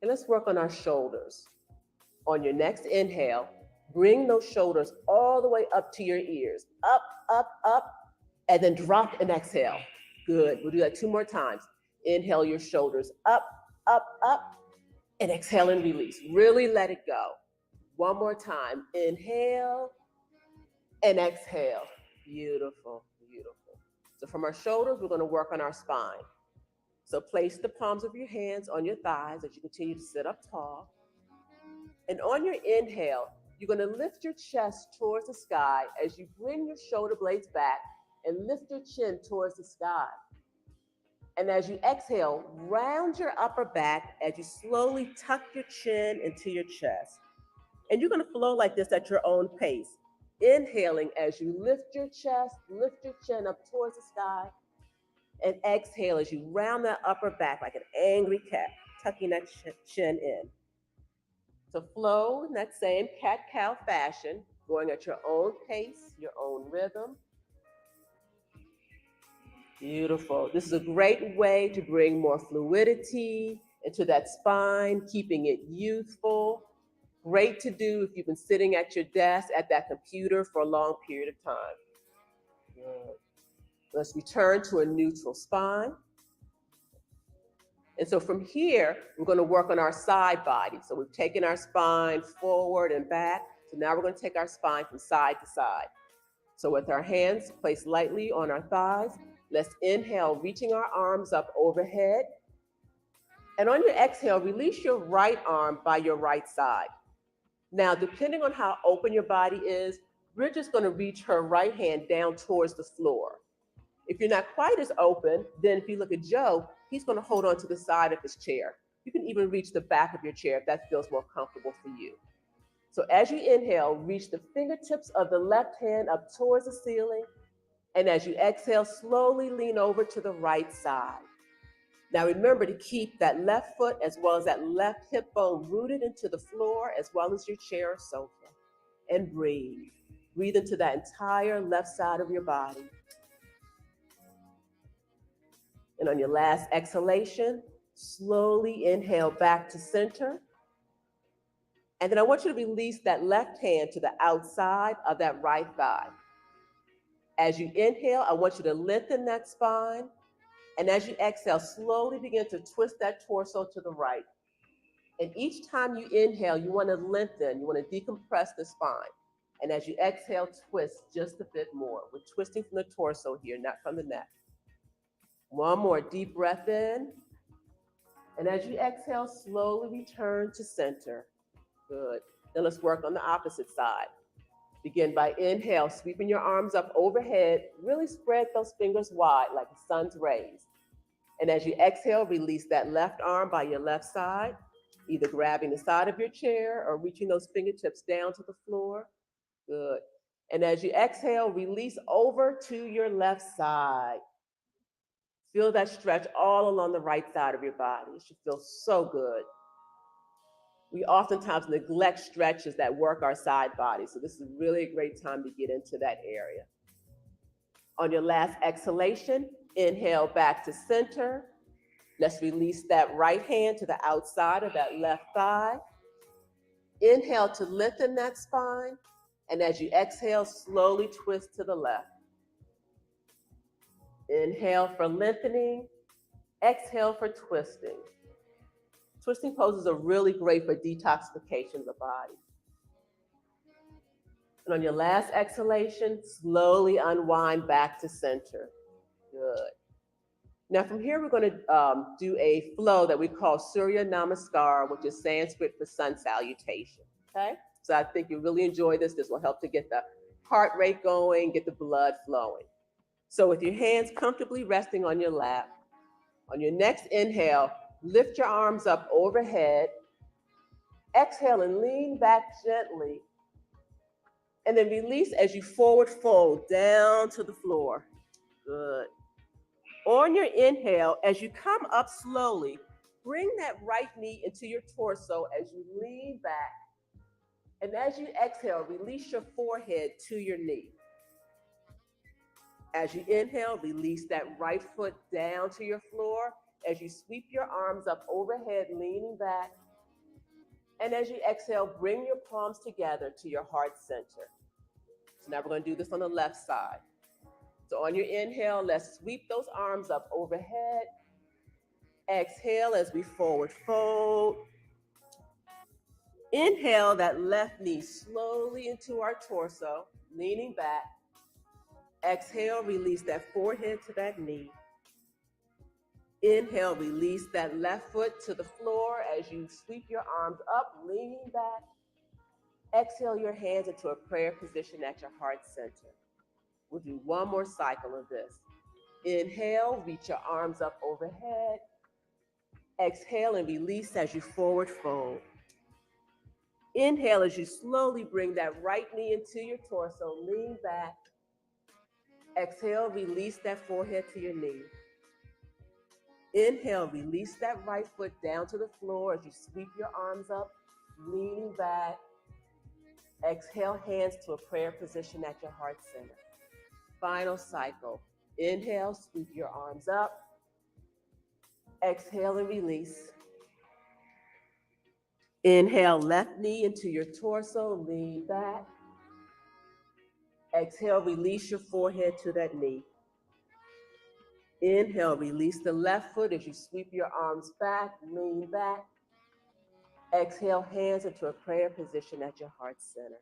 And let's work on our shoulders. On your next inhale, bring those shoulders all the way up to your ears. Up, up, up, and then drop and exhale. Good. We'll do that 2 more times. Inhale your shoulders up, up, up, and exhale and release. Really let it go. 1 more time. Inhale and exhale. Beautiful, beautiful. So from our shoulders, we're going to work on our spine. So place the palms of your hands on your thighs as you continue to sit up tall. And on your inhale, you're going to lift your chest towards the sky as you bring your shoulder blades back and lift your chin towards the sky. And as you exhale, round your upper back as you slowly tuck your chin into your chest. And you're going to flow like this at your own pace. Inhaling as you lift your chest, lift your chin up towards the sky. And exhale as you round that upper back like an angry cat, tucking that chin in. So flow in that same cat-cow fashion, going at your own pace, your own rhythm. Beautiful. This is a great way to bring more fluidity into that spine, keeping it youthful. Great to do if you've been sitting at your desk at that computer for a long period of time. Good. Let's return to a neutral spine. And so from here, we're going to work on our side body. So we've taken our spine forward and back. So now we're going to take our spine from side to side. So with our hands placed lightly on our thighs, let's inhale, reaching our arms up overhead. And on your exhale, release your right arm by your right side. Now, depending on how open your body is, we're just going to reach her right hand down towards the floor. If you're not quite as open, then if you look at Joe, he's going to hold on to the side of his chair. You can even reach the back of your chair if that feels more comfortable for you. So as you inhale, reach the fingertips of the left hand up towards the ceiling. And as you exhale, slowly lean over to the right side. Now remember to keep that left foot as well as that left hip bone rooted into the floor as well as your chair or sofa. And breathe. Breathe into that entire left side of your body. And on your last exhalation, slowly inhale back to center. And then I want you to release that left hand to the outside of that right thigh. As you inhale, I want you to lengthen that spine. And as you exhale, slowly begin to twist that torso to the right. And each time you inhale, you want to lengthen, you want to decompress the spine. And as you exhale, twist just a bit more. We're twisting from the torso here, not from the neck. One more deep breath in. And as you exhale, slowly return to center. Good. Then let's work on the opposite side. Begin by inhale, sweeping your arms up overhead. Really spread those fingers wide like the sun's rays. And as you exhale, release that left arm by your left side, either grabbing the side of your chair or reaching those fingertips down to the floor. Good. And as you exhale, release over to your left side. Feel that stretch all along the right side of your body. It should feel so good. We oftentimes neglect stretches that work our side body. So this is really a great time to get into that area. On your last exhalation, inhale back to center. Let's release that right hand to the outside of that left thigh. Inhale to lengthen that spine. And as you exhale, slowly twist to the left. Inhale for lengthening. Exhale for twisting. Twisting poses are really great for detoxification of the body. And on your last exhalation, slowly unwind back to center. Good. Now from here, we're going to do a flow that we call Surya Namaskar, which is Sanskrit for sun salutation. Okay? So I think you really enjoy this. This will help to get the heart rate going, get the blood flowing. So with your hands comfortably resting on your lap, on your next inhale, lift your arms up overhead. Exhale and lean back gently. And then release as you forward fold down to the floor. Good. On your inhale, as you come up slowly, bring that right knee into your torso as you lean back. And as you exhale, release your forehead to your knee. As you inhale, release that right foot down to your floor. As you sweep your arms up overhead, leaning back. And as you exhale, bring your palms together to your heart center. So now we're going to do this on the left side. So on your inhale, let's sweep those arms up overhead. Exhale as we forward fold. Inhale that left knee slowly into our torso, leaning back. Exhale, release that forehead to that knee. Inhale, release that left foot to the floor as you sweep your arms up, leaning back. Exhale your hands into a prayer position at your heart center. We'll do one more cycle of this. Inhale, reach your arms up overhead. Exhale and release as you forward fold. Inhale as you slowly bring that right knee into your torso, lean back. Exhale, release that forehead to your knee. Inhale, release that right foot down to the floor as you sweep your arms up, leaning back. Exhale, hands to a prayer position at your heart center. Final cycle. Inhale, sweep your arms up. Exhale and release. Inhale, left knee into your torso, lean back. Exhale, release your forehead to that knee. Inhale, release the left foot as you sweep your arms back, lean back. Exhale, hands into a prayer position at your heart center.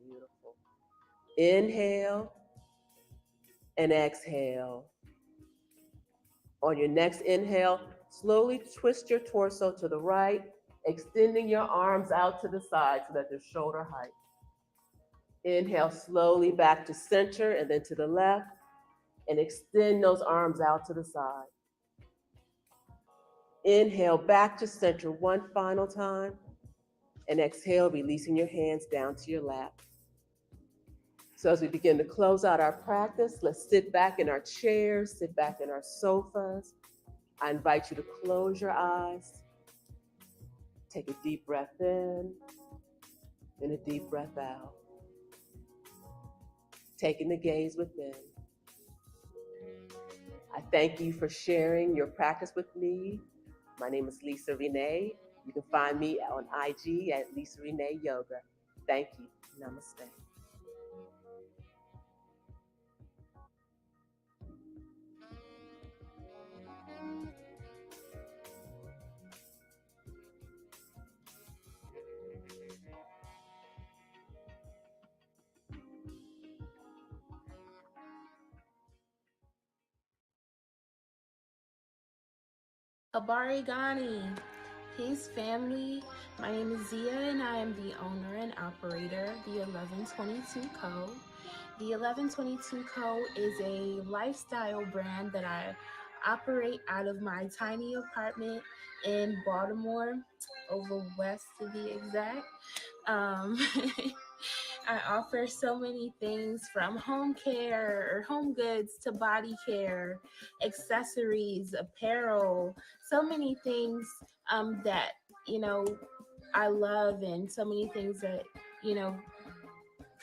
Beautiful. Inhale and exhale. On your next inhale, slowly twist your torso to the right, extending your arms out to the side so that they're shoulder height. Inhale slowly back to center and then to the left, and extend those arms out to the side. Inhale back to center one final time, and exhale, releasing your hands down to your lap. So as we begin to close out our practice, let's sit back in our chairs, sit back in our sofas. I invite you to close your eyes. Take a deep breath in and a deep breath out. Taking the gaze within. I thank you for sharing your practice with me. My name is Lisa Renee. You can find me on IG at Lisa Renee Yoga. Thank you. Namaste. Habari Gani. Peace family. My name is Zia and I am the owner and operator of the 1122 Co. The 1122 Co is a lifestyle brand that I operate out of my tiny apartment in Baltimore, over west to be exact. I offer so many things from home care or home goods to body care, accessories, apparel, so many things that, I love, and so many things that,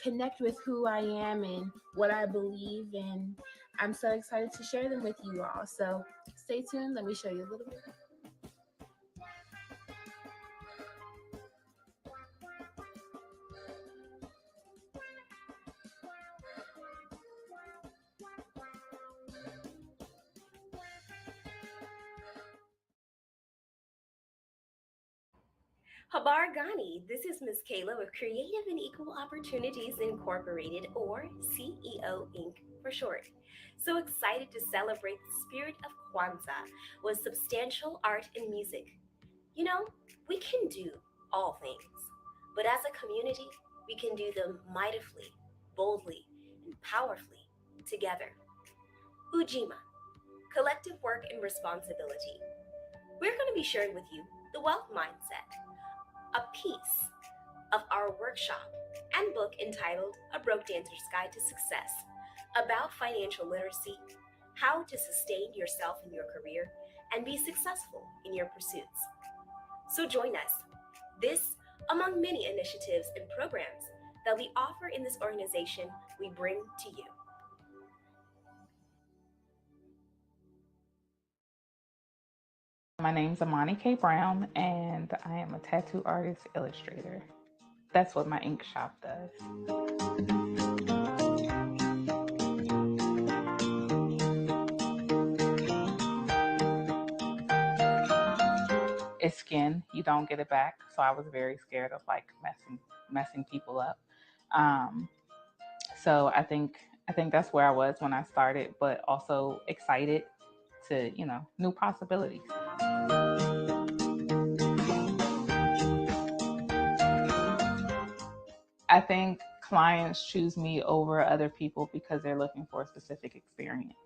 connect with who I am and what I believe. And I'm so excited to share them with you all. So stay tuned. Let me show you a little bit. Habar Ghani, this is Ms. Kayla with Creative and Equal Opportunities Incorporated, or CEO Inc. for short. So excited to celebrate the spirit of Kwanzaa with substantial art and music. You know, we can do all things, but as a community, we can do them mightily, boldly, and powerfully together. Ujima, collective work and responsibility. We're going to be sharing with you the wealth mindset, a piece of our workshop and book entitled A Broke Dancer's Guide to Success, about financial literacy, how to sustain yourself in your career, and be successful in your pursuits. So join us. This, among many initiatives and programs that we offer in this organization, we bring to you. My name's Amani K. Brown, and I am a tattoo artist illustrator. That's what my ink shop does. It's skin. You don't get it back. So I was very scared of like messing people up. So I think that's where I was when I started, but also excited to, new possibilities. I think clients choose me over other people because they're looking for a specific experience,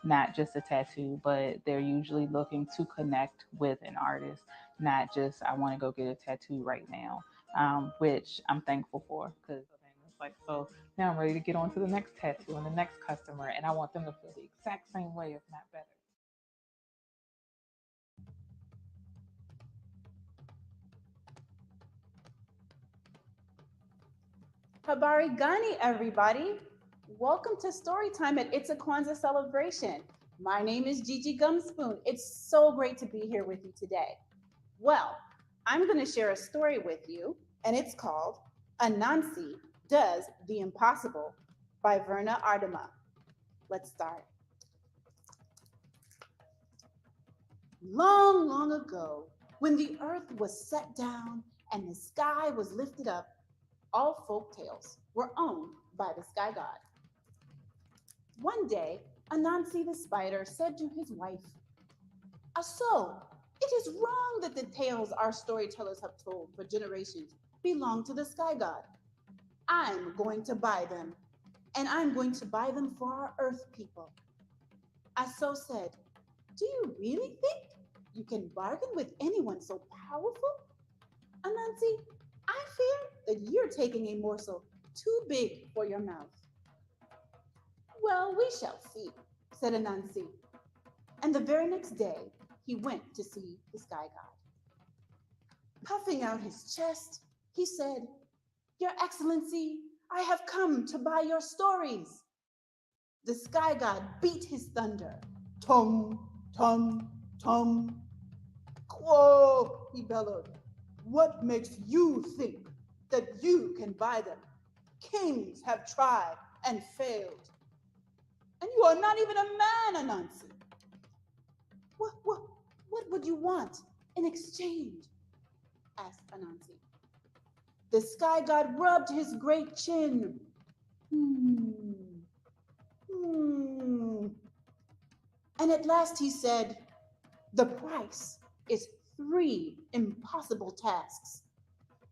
not just a tattoo, but they're usually looking to connect with an artist, not just, I want to go get a tattoo right now, which I'm thankful for, because it's like, so now I'm ready to get on to the next tattoo and the next customer, and I want them to feel the exact same way, if not better. Habari Gani, everybody. Welcome to Storytime at It's a Kwanzaa Celebration. My name is Gigi Gumspoon. It's so great to be here with you today. Well, I'm going to share a story with you, and it's called Anansi Does the Impossible by Verna Ardema. Let's start. Long, long ago, when the earth was set down and the sky was lifted up, all folk tales were owned by the sky god. One day, Anansi the spider said to his wife, "So, it is wrong that the tales our storytellers have told for generations belong to the sky god. I'm going to buy them, and I'm going to buy them for our earth people." Aso said, "Do you really think you can bargain with anyone so powerful? Anansi, I fear that you're taking a morsel too big for your mouth." "Well, we shall see," said Anansi. And the very next day, he went to see the sky god. Puffing out his chest, he said, "Your Excellency, I have come to buy your stories." The sky god beat his thunder. "Tum, tum, tum." "Quo," he bellowed. "What makes you think that you can buy them? Kings have tried and failed. And you are not even a man, Anansi. What would you want in exchange?" asked Anansi. The sky god rubbed his great chin. And at last he said, The price is 3 impossible tasks.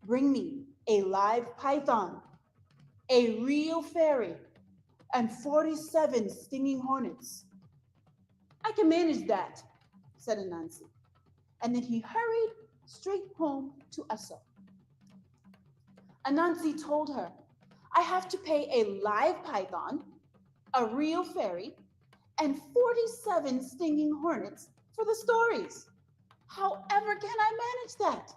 Bring me a live python, a real fairy, and 47 stinging hornets. I can manage that, said Anansi. And then he hurried straight home to Aso. Anansi told her, I have to pay a live python, a real fairy, and 47 stinging hornets for the stories. However can I manage that?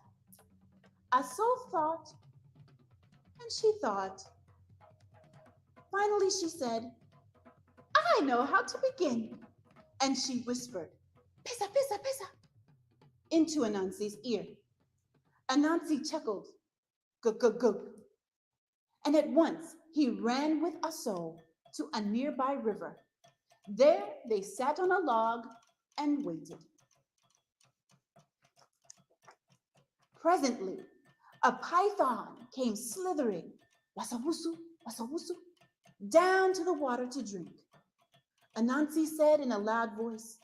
Aso thought, and she thought. Finally, she said, I know how to begin. And she whispered, Pisa, pisa, pisa, into Anansi's ear. Anansi chuckled, gug, gug, gug. And at once he ran with Aso to a nearby river. There they sat on a log and waited. Presently, a python came slithering, wasawusu, wasawusu, down to the water to drink. Anansi said in a loud voice,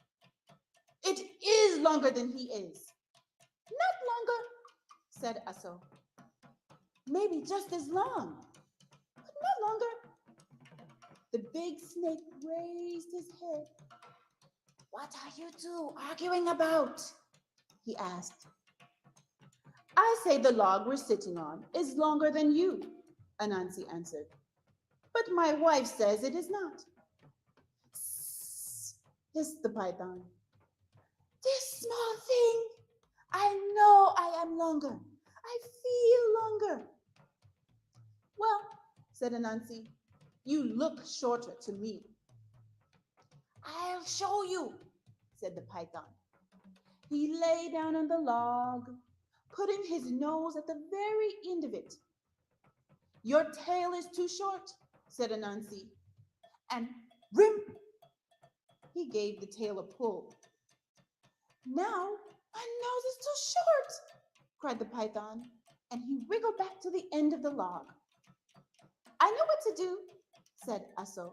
It is longer than he is. Not longer, said Aso. Maybe just as long, but not longer. The big snake raised his head. What are you two arguing about? He asked. I say the log we're sitting on is longer than you, Anansi answered. But my wife says it is not. Sss, hissed the python. This small thing, I know I am longer. I feel longer. Well, said Anansi, you look shorter to me. I'll show you, said the python. He lay down on the log, putting his nose at the very end of it. Your tail is too short, said Anansi, and rim, he gave the tail a pull. Now my nose is too short, cried the python, and he wriggled back to the end of the log. I know what to do, said Aso.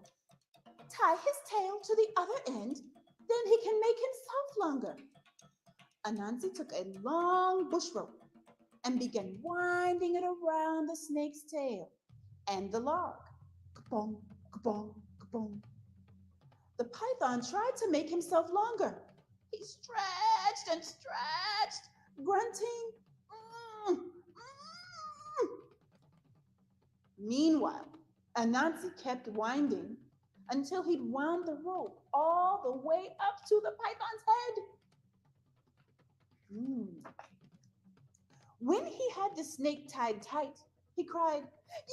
Tie his tail to the other end, then he can make himself longer. Anansi took a long bush rope and began winding it around the snake's tail and the log. Kapong, kapong, kapong. The python tried to make himself longer. He stretched and stretched, grunting. Mm, mm. Meanwhile, Anansi kept winding until he'd wound the rope all the way up to the python's head. When he had the snake tied tight, he cried,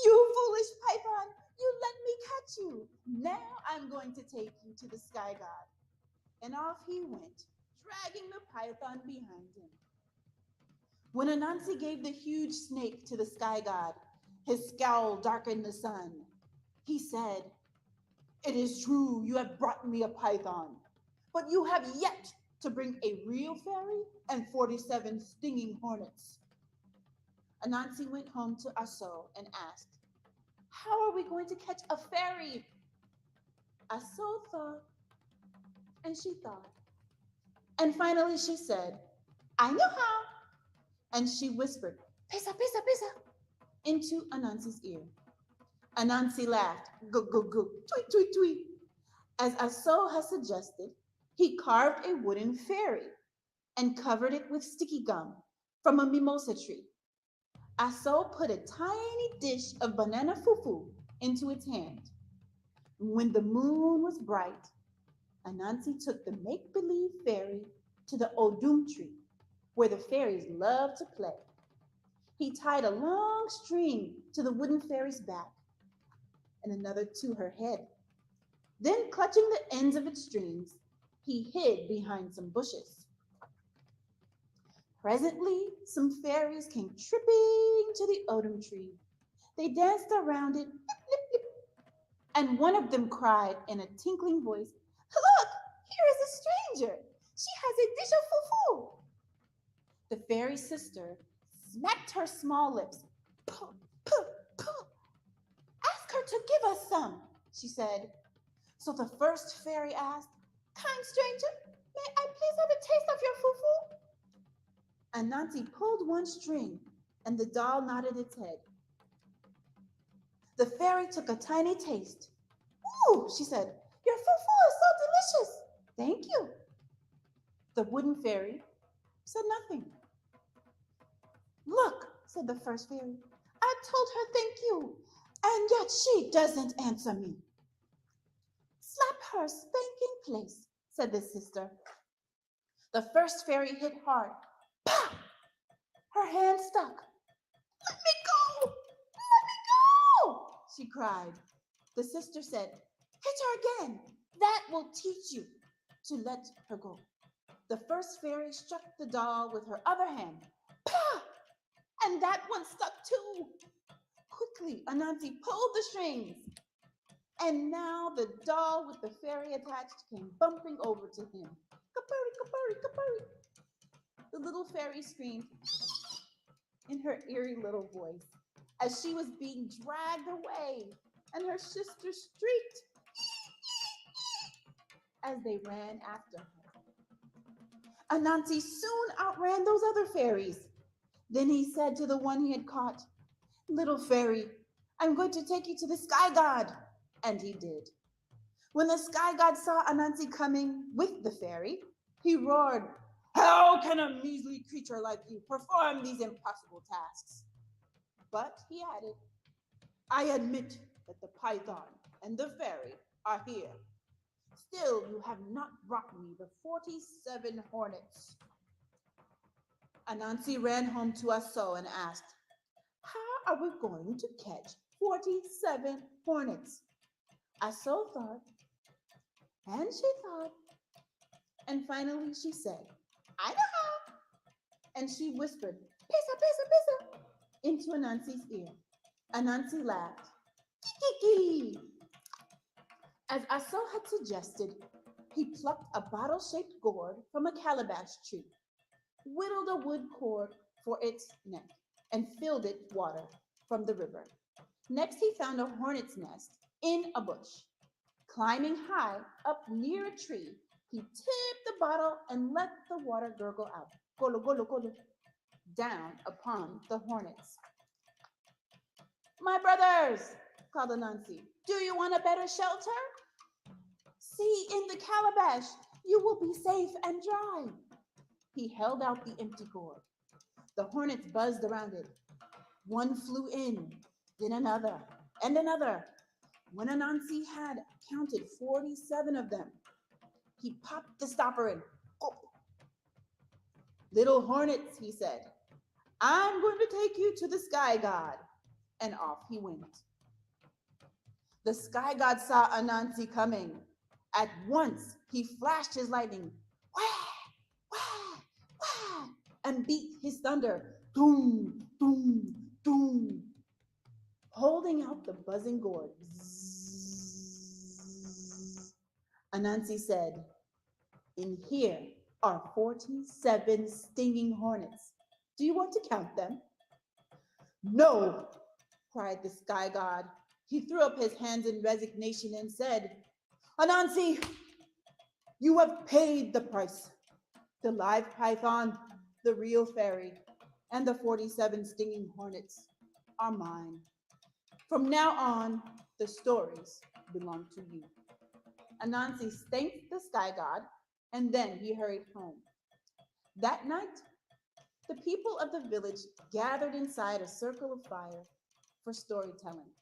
You foolish python, you let me catch you. Now I'm going to take you to the sky god. And off he went, dragging the python behind him. When Anansi gave the huge snake to the sky god, his scowl darkened the sun. He said, It is true you have brought me a python, but you have yet to bring a real fairy and 47 stinging hornets. Anansi went home to Aso and asked, How are we going to catch a fairy? Aso thought, and she thought. And finally she said, I know how. And she whispered, Pisa, pisa, pisa, into Anansi's ear. Anansi laughed, gug, gug, gug, tweet, tweet, tweet. As Aso had suggested, he carved a wooden fairy and covered it with sticky gum from a mimosa tree. Aso put a tiny dish of banana fufu into its hand. When the moon was bright, Anansi took the make-believe fairy to the Odum tree, where the fairies love to play. He tied a long string to the wooden fairy's back and another to her head. Then, clutching the ends of its strings, he hid behind some bushes. Presently, some fairies came tripping to the Odum tree. They danced around it, lip, lip, lip, and one of them cried in a tinkling voice, Look, here is a stranger. She has a dish of fufu. The fairy sister smacked her small lips. Puh, puh, puh. Ask her to give us some, she said. So the first fairy asked, Kind stranger, May I please have a taste of your fufu? Anansi pulled one string, and the doll nodded its head. The fairy took a tiny taste. Ooh, she said, your fufu is so delicious. Thank you. The wooden fairy said nothing. Look, said the first fairy, I told her thank you, and yet she doesn't answer me. Slap her spanking place, said the sister. The first fairy hit hard. Pow! Her hand stuck. Let me go! Let me go! She cried. The sister said, hit her again. That will teach you to let her go. The first fairy struck the doll with her other hand. Pah! And that one stuck too. Quickly, Anansi pulled the strings. And now the doll with the fairy attached came bumping over to him. Kapari, kapari, kapari. The little fairy screamed in her eerie little voice as she was being dragged away, and her sister shrieked as they ran after her. Anansi soon outran those other fairies. Then he said to the one he had caught, little fairy, I'm going to take you to the sky god. And he did. When the sky god saw Anansi coming with the fairy, he roared, how can a measly creature like you perform these impossible tasks? But he added, I admit that the python and the fairy are here. Still, you have not brought me the 47 hornets. Anansi ran home to Aso and asked, how are we going to catch 47 hornets? Aso thought, and she thought, and finally she said, I know how. And she whispered, pisa, pisa, pisa, into Anansi's ear. Anansi laughed, kiki. As Aso had suggested, he plucked a bottle-shaped gourd from a calabash tree, whittled a wood cord for its neck, and filled it with water from the river. Next, he found a hornet's nest in a bush. Climbing high up near a tree, he tipped the bottle and let the water gurgle out, golo, golo, golo, down upon the hornets. My brothers, called Anansi, do you want a better shelter? See, in the calabash, you will be safe and dry. He held out the empty gourd. The hornets buzzed around it. One flew in, then another, and another. When Anansi had counted 47 of them, he popped the stopper in. Oh. Little hornets, he said, I'm going to take you to the sky god. And off he went. The sky god saw Anansi coming. At once, he flashed his lightning, wah, wah, wah, and beat his thunder, doom, doom, doom, holding out the buzzing gourd. Anansi said, in here are 47 stinging hornets. Do you want to count them? No, cried the sky god. He threw up his hands in resignation and said, Anansi, you have paid the price. The live python, the real fairy, and the 47 stinging hornets are mine. From now on, the stories belong to you. Anansi thanked the sky god, and then he hurried home. That night, the people of the village gathered inside a circle of fire for storytelling.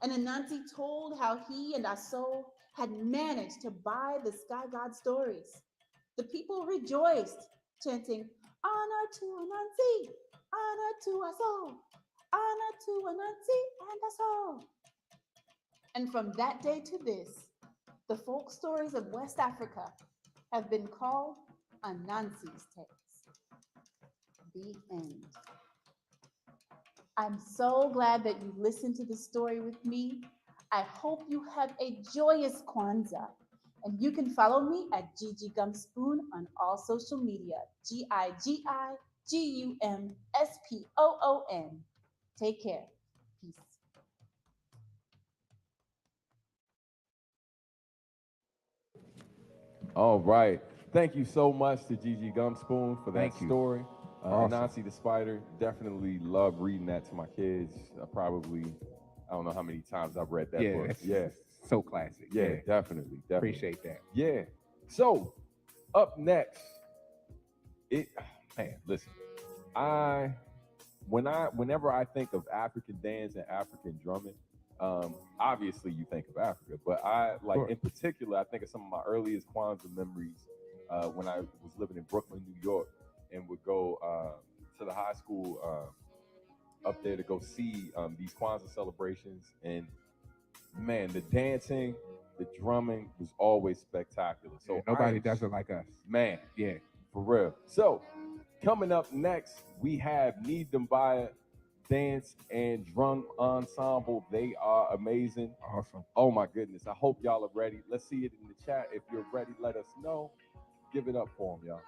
And Anansi told how he and Aso had managed to buy the sky god stories. The people rejoiced, chanting, honor to Anansi, honor to Aso, honor to Anansi and Aso. And from that day to this, the folk stories of West Africa have been called Anansi's Tales. The end. I'm so glad that you listened to the story with me. I hope you have a joyous Kwanzaa. And you can follow me at Gigi Gumspoon on all social media, GIGIGUMSPOON. Take care. Peace. All right. Thank you so much to Gigi Gumspoon for that Thank you. story. Awesome. Nancy the Spider, definitely love reading that to my kids. I don't know how many times I've read that book. It's Yeah, so classic. yeah, definitely. Appreciate that. Yeah. So, up next, listen, whenever I think of African dance and African drumming, obviously you think of Africa, but in particular, I think of some of my earliest Kwanzaa memories when I was living in Brooklyn, New York, and would go to the high school up there to go see these Kwanzaa celebrations. And man, the dancing, the drumming was always spectacular. So nobody does it like us. Man, Yeah. for real. So coming up next, we have Dembaya Dance and Drum Ensemble. They are amazing. Awesome. Oh my goodness. I hope y'all are ready. Let's see it in the chat. If you're ready, let us know. Give it up for them, y'all.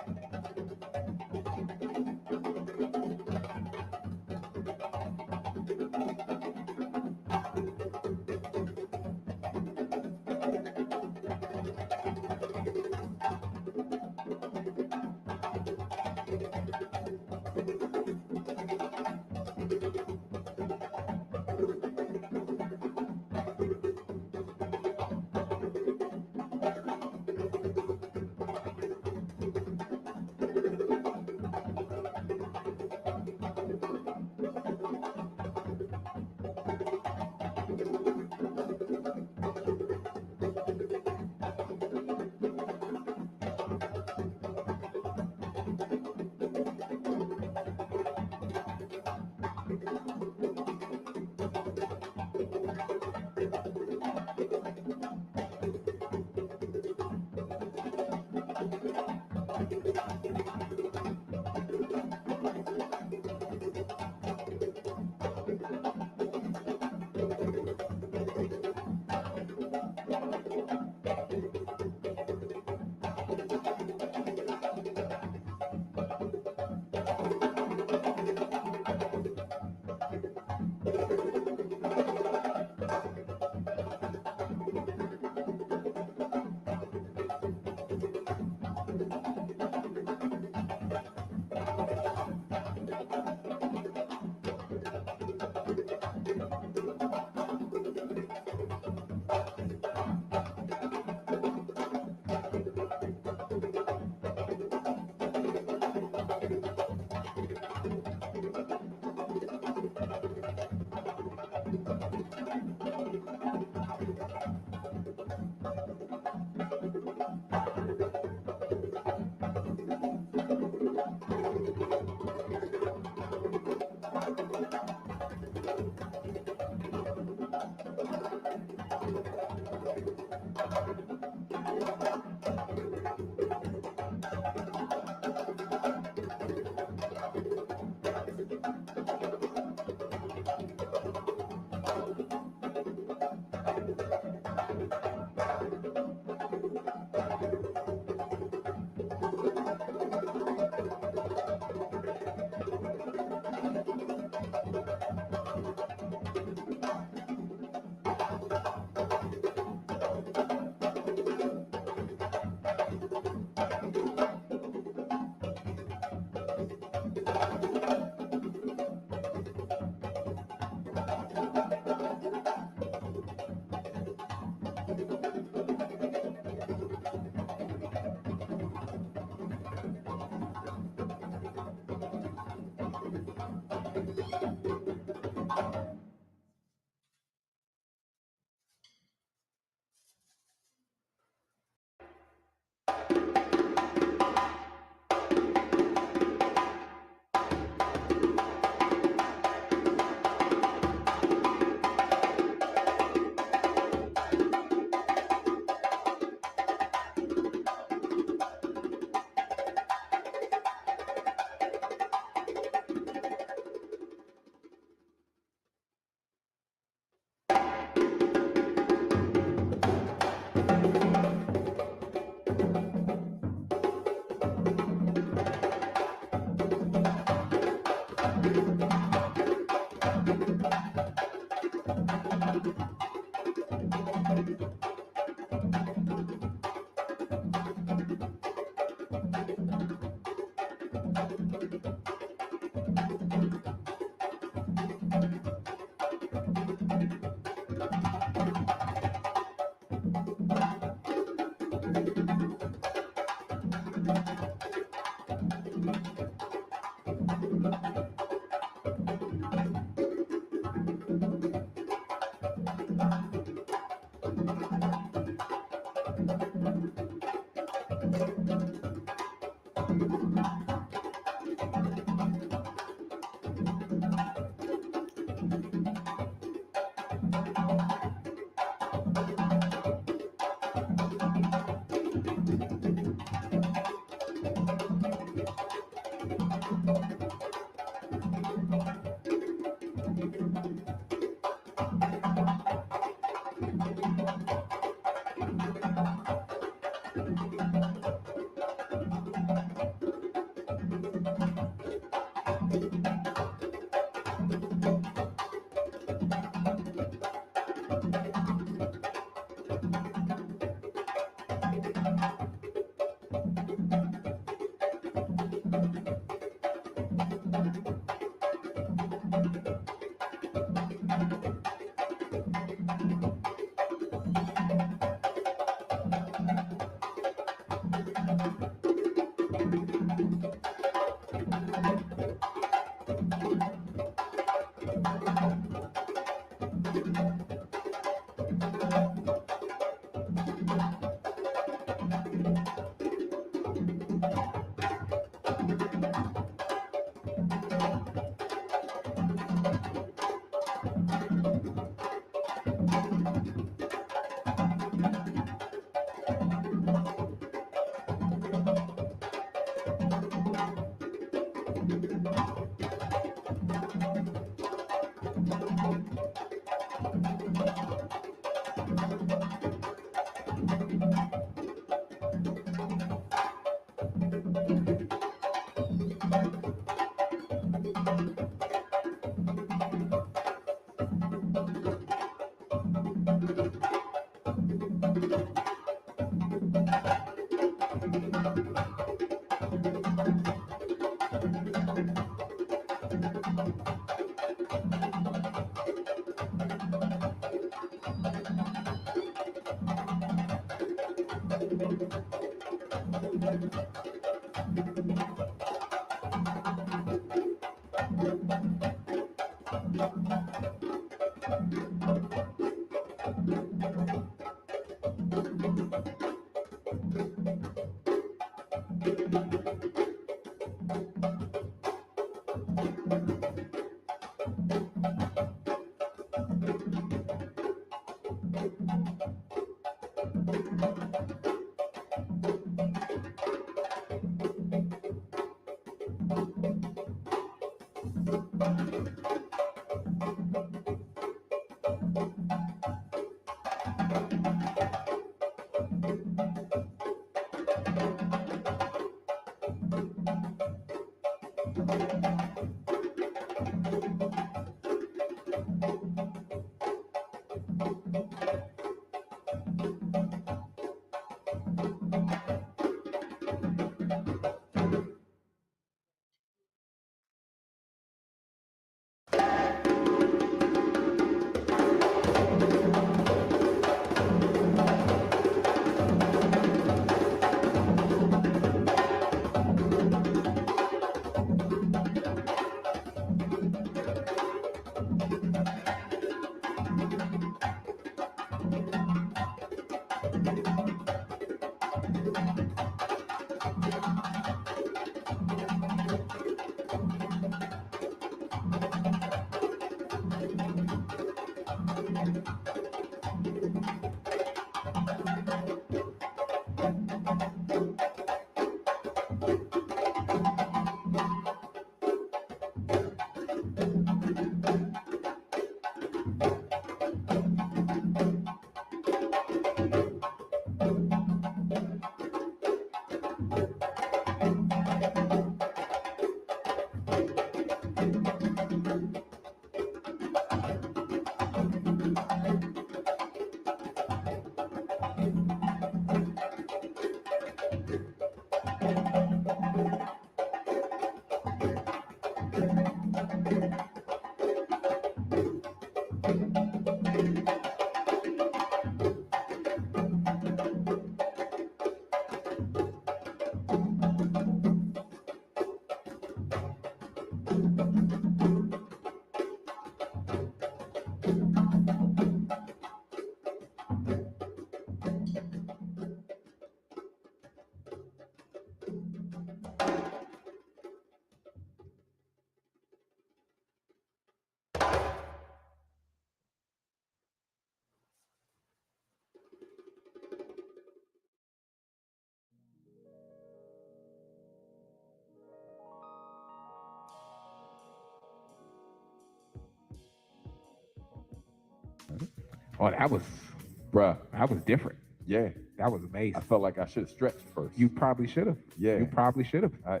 Oh, that was different. Yeah. That was amazing. I felt like I should have stretched first. You probably should have. Yeah. You probably should have. I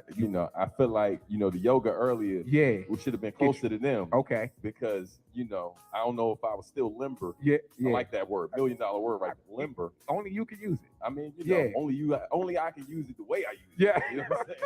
feel like, the yoga earlier, we should have been closer to them. Okay. Because, I don't know if I was still limber. Yeah. I like that word, $1 million word, right? Limber. Only you can use it. I mean, Yeah. only I can use it the way I use it. Yeah. You know what I'm saying?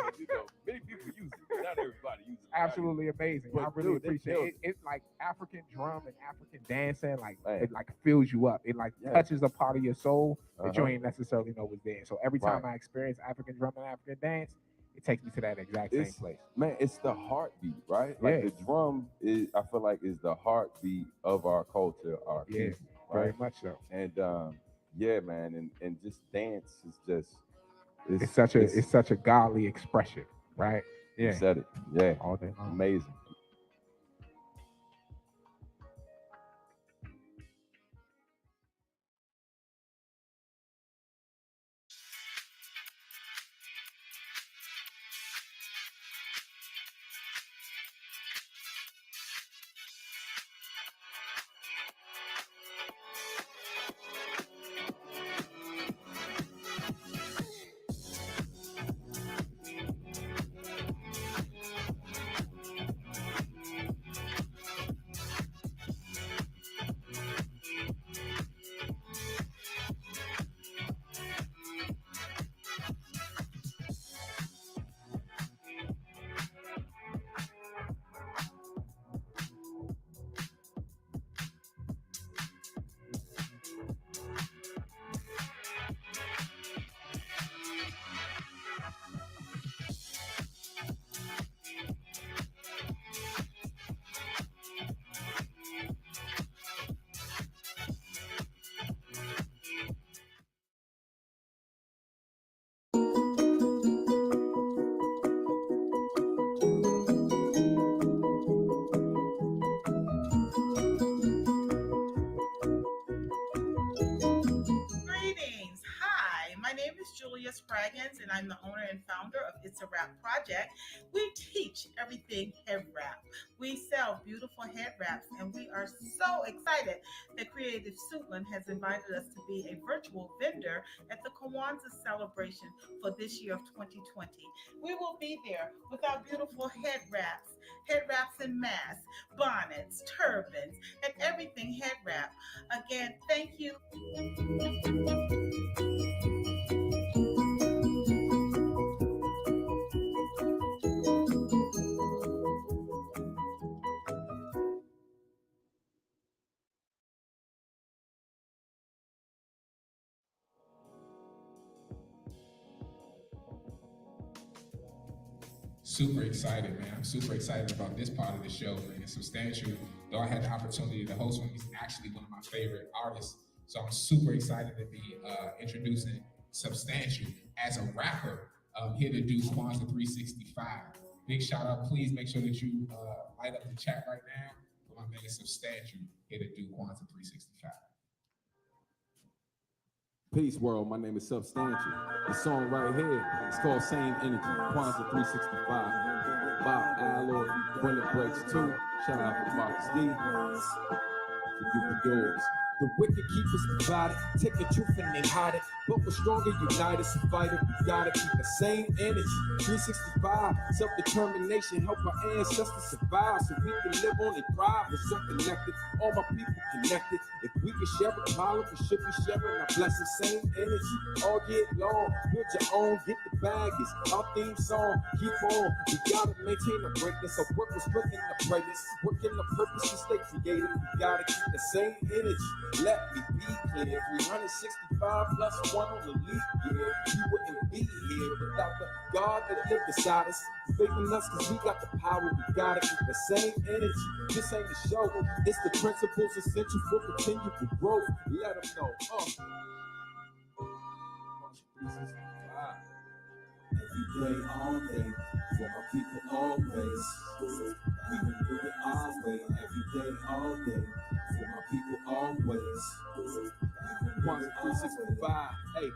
Many people use it, but not everybody uses it. Absolutely amazing. But I really dude, they appreciate killed it. It's like African drum and African dancing, it like fills you up. It touches a part of your soul that you ain't necessarily know was there. So every time I experience African drum and African dance, it takes me to that exact same place. Man, it's the heartbeat, right? Like the drum I feel like is the heartbeat of our culture, our people. Very much so. And man, and just dance is just it's such a godly expression, right? You said it. Yeah. All day long. Amazing. Wellons, and I'm the owner and founder of It's a Wrap Project. We teach everything head wrap. We sell beautiful head wraps, and we are so excited that Creative Suitland has invited us to be a virtual vendor at the Kwanzaa Celebration for this year of 2020. We will be there with our beautiful head wraps and masks, bonnets, turbans, and everything head wrap. Again, thank you. Super excited, man. I'm super excited about this part of the show, man. It's substantial. Though I had the opportunity to host one, he's actually one of my favorite artists. So I'm super excited to be introducing Substantial as a rapper here to do Kwanzaa 365. Big shout out. Please make sure that you light up the chat right now for my man Substantial here to do Kwanzaa 365. Peace world, my name is Substantial. The song right here is called Same Energy, Kwanzaa 365. Bob Alloy, When It Breaks 2. Shout out to Marcus D. For yours. The wicked keep us divided, take the truth and they hide it. But we're stronger united, survivor, we gotta keep the same energy. 365, self-determination, help our ancestors survive so we can live on and thrive. We're so connected, all my people connected. If we can share a dollar, we should be sharing our blessings. Same energy, all year long. Build your own, get the bag. It's our theme song, keep on. We gotta maintain the greatness, our work was strengthen the brightness. Working the purpose to stay creative, we gotta keep the same energy. Let me be clear, 365 plus one on the leap year. We wouldn't be here without the God that lived beside us. Favoring us cause we got the power, we gotta keep the same energy. This ain't the show, it's the principles essential for continual growth. Let them know, Every day, all day, for my people always. We will do it our way, every day, all day. For my people always. Kwanzaa 365. Hey,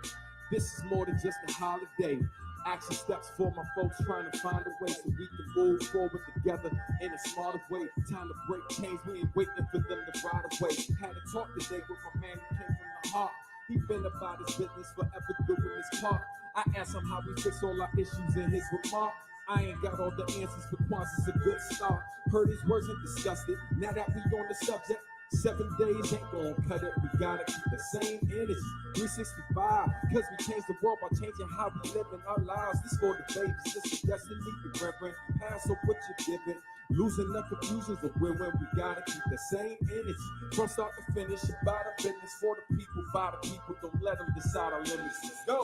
this is more than just a holiday. Action steps for my folks trying to find a way so we can move forward together in a smarter way. Time to break chains, we ain't waiting for them to ride away. Had a talk today with my man who came from the heart. He been about his business, forever doing his part. I asked him how we fix all our issues in his remark. I ain't got all the answers, but Kwanzaa's a good start. Heard his words and discussed it. Now that we on the subject, 7 days ain't gonna cut it. We gotta keep the same energy. 365, cause we change the world by changing how we live in our lives. This for the babies, this is destiny, the reverend. Pass on what you're giving. Losing the confusions of where we gotta keep the same energy. From start to finish, about the business for the people, by the people. Don't let them decide our limits. Let's go.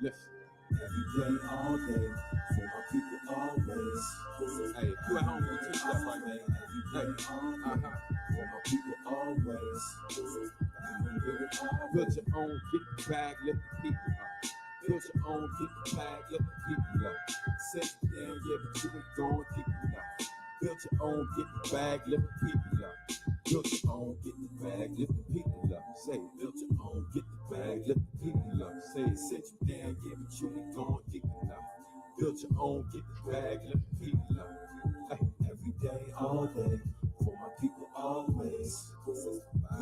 Listen. Every day, all day, for my people always. Hey, you at home, you teach that right, man. Every day, all day, for my people always. Build your own, get the bag, lift the people up. Build your own, get the bag, lift the people up. Sit down, yeah, but you ain't going deep enough. Build your own, get the bag, lift the people up. Build your own, get the bag, lift the people up. Say, build your own, get the bag, lift the people up. Say, sit you down, yeah, but you ain't going deep enough. Build your own, get the bag, lift the people up. Hey, every day, all day, for my people always. We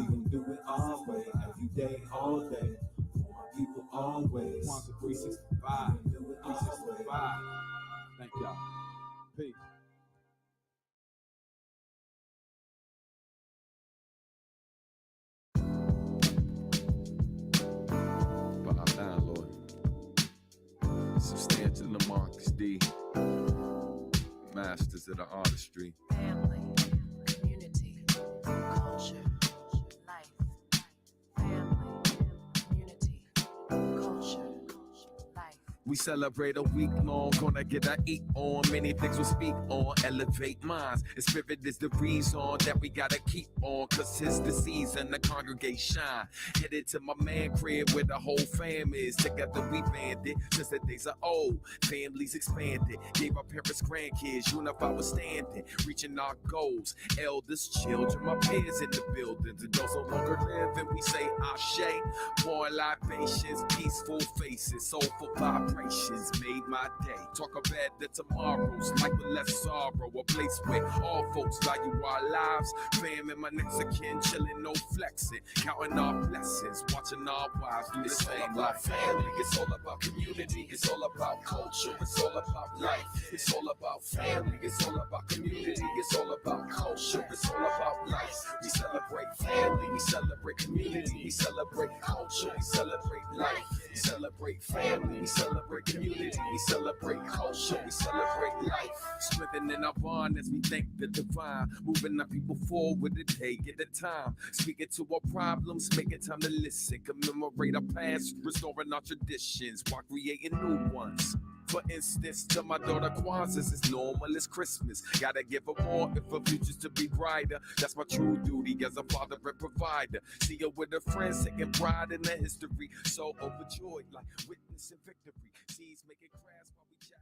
gon' do it our way, every day, all day, for my people always. Kwanzaa 365, 365. Thank y'all. Peace. Bob Alloy, Substantial Marcus D, Masters of the Artistry. Family, community, culture, life. Family, community, culture, life. We celebrate a week long, gonna get our eat on. Many things we'll speak on, elevate minds. And spirit is the reason that we gotta keep on. Cause it's the season, the congregation. Headed to my man crib where the whole fam is. Together we banded, since the days are old. Families expanded, gave our parents grandkids, unified was standing. Reaching our goals, elders, children, my peers in the buildings. And those no longer live, and we say Ashe. More libations, peaceful faces, soulful vibrations made my day. Talk about the tomorrows, life with less sorrow. A place where all folks value our lives. Fam and my next of kin, chilling, no flexing. Counting our blessings, watching our wives do the same. It's all about family, it's all about community, it's all about culture, it's all about life. It's all about family, it's all about community, it's all about culture, it's all about life. We celebrate family, we celebrate community, we celebrate culture, we celebrate life. We celebrate family, we celebrate community, we celebrate culture, we celebrate life. Strengthening our bond as we thank the divine, moving our people forward a day at a time. Speaking to our problems, making time to listen, commemorate our past, restoring our traditions while creating new ones. For instance, to my daughter Kwanzaa is normal as Christmas. Gotta give her more if her future's to be brighter. That's my true duty as a father and provider. See her with her friends, taking pride in her history. So overjoyed, like witnessing victory. Seeds making grass while we chat.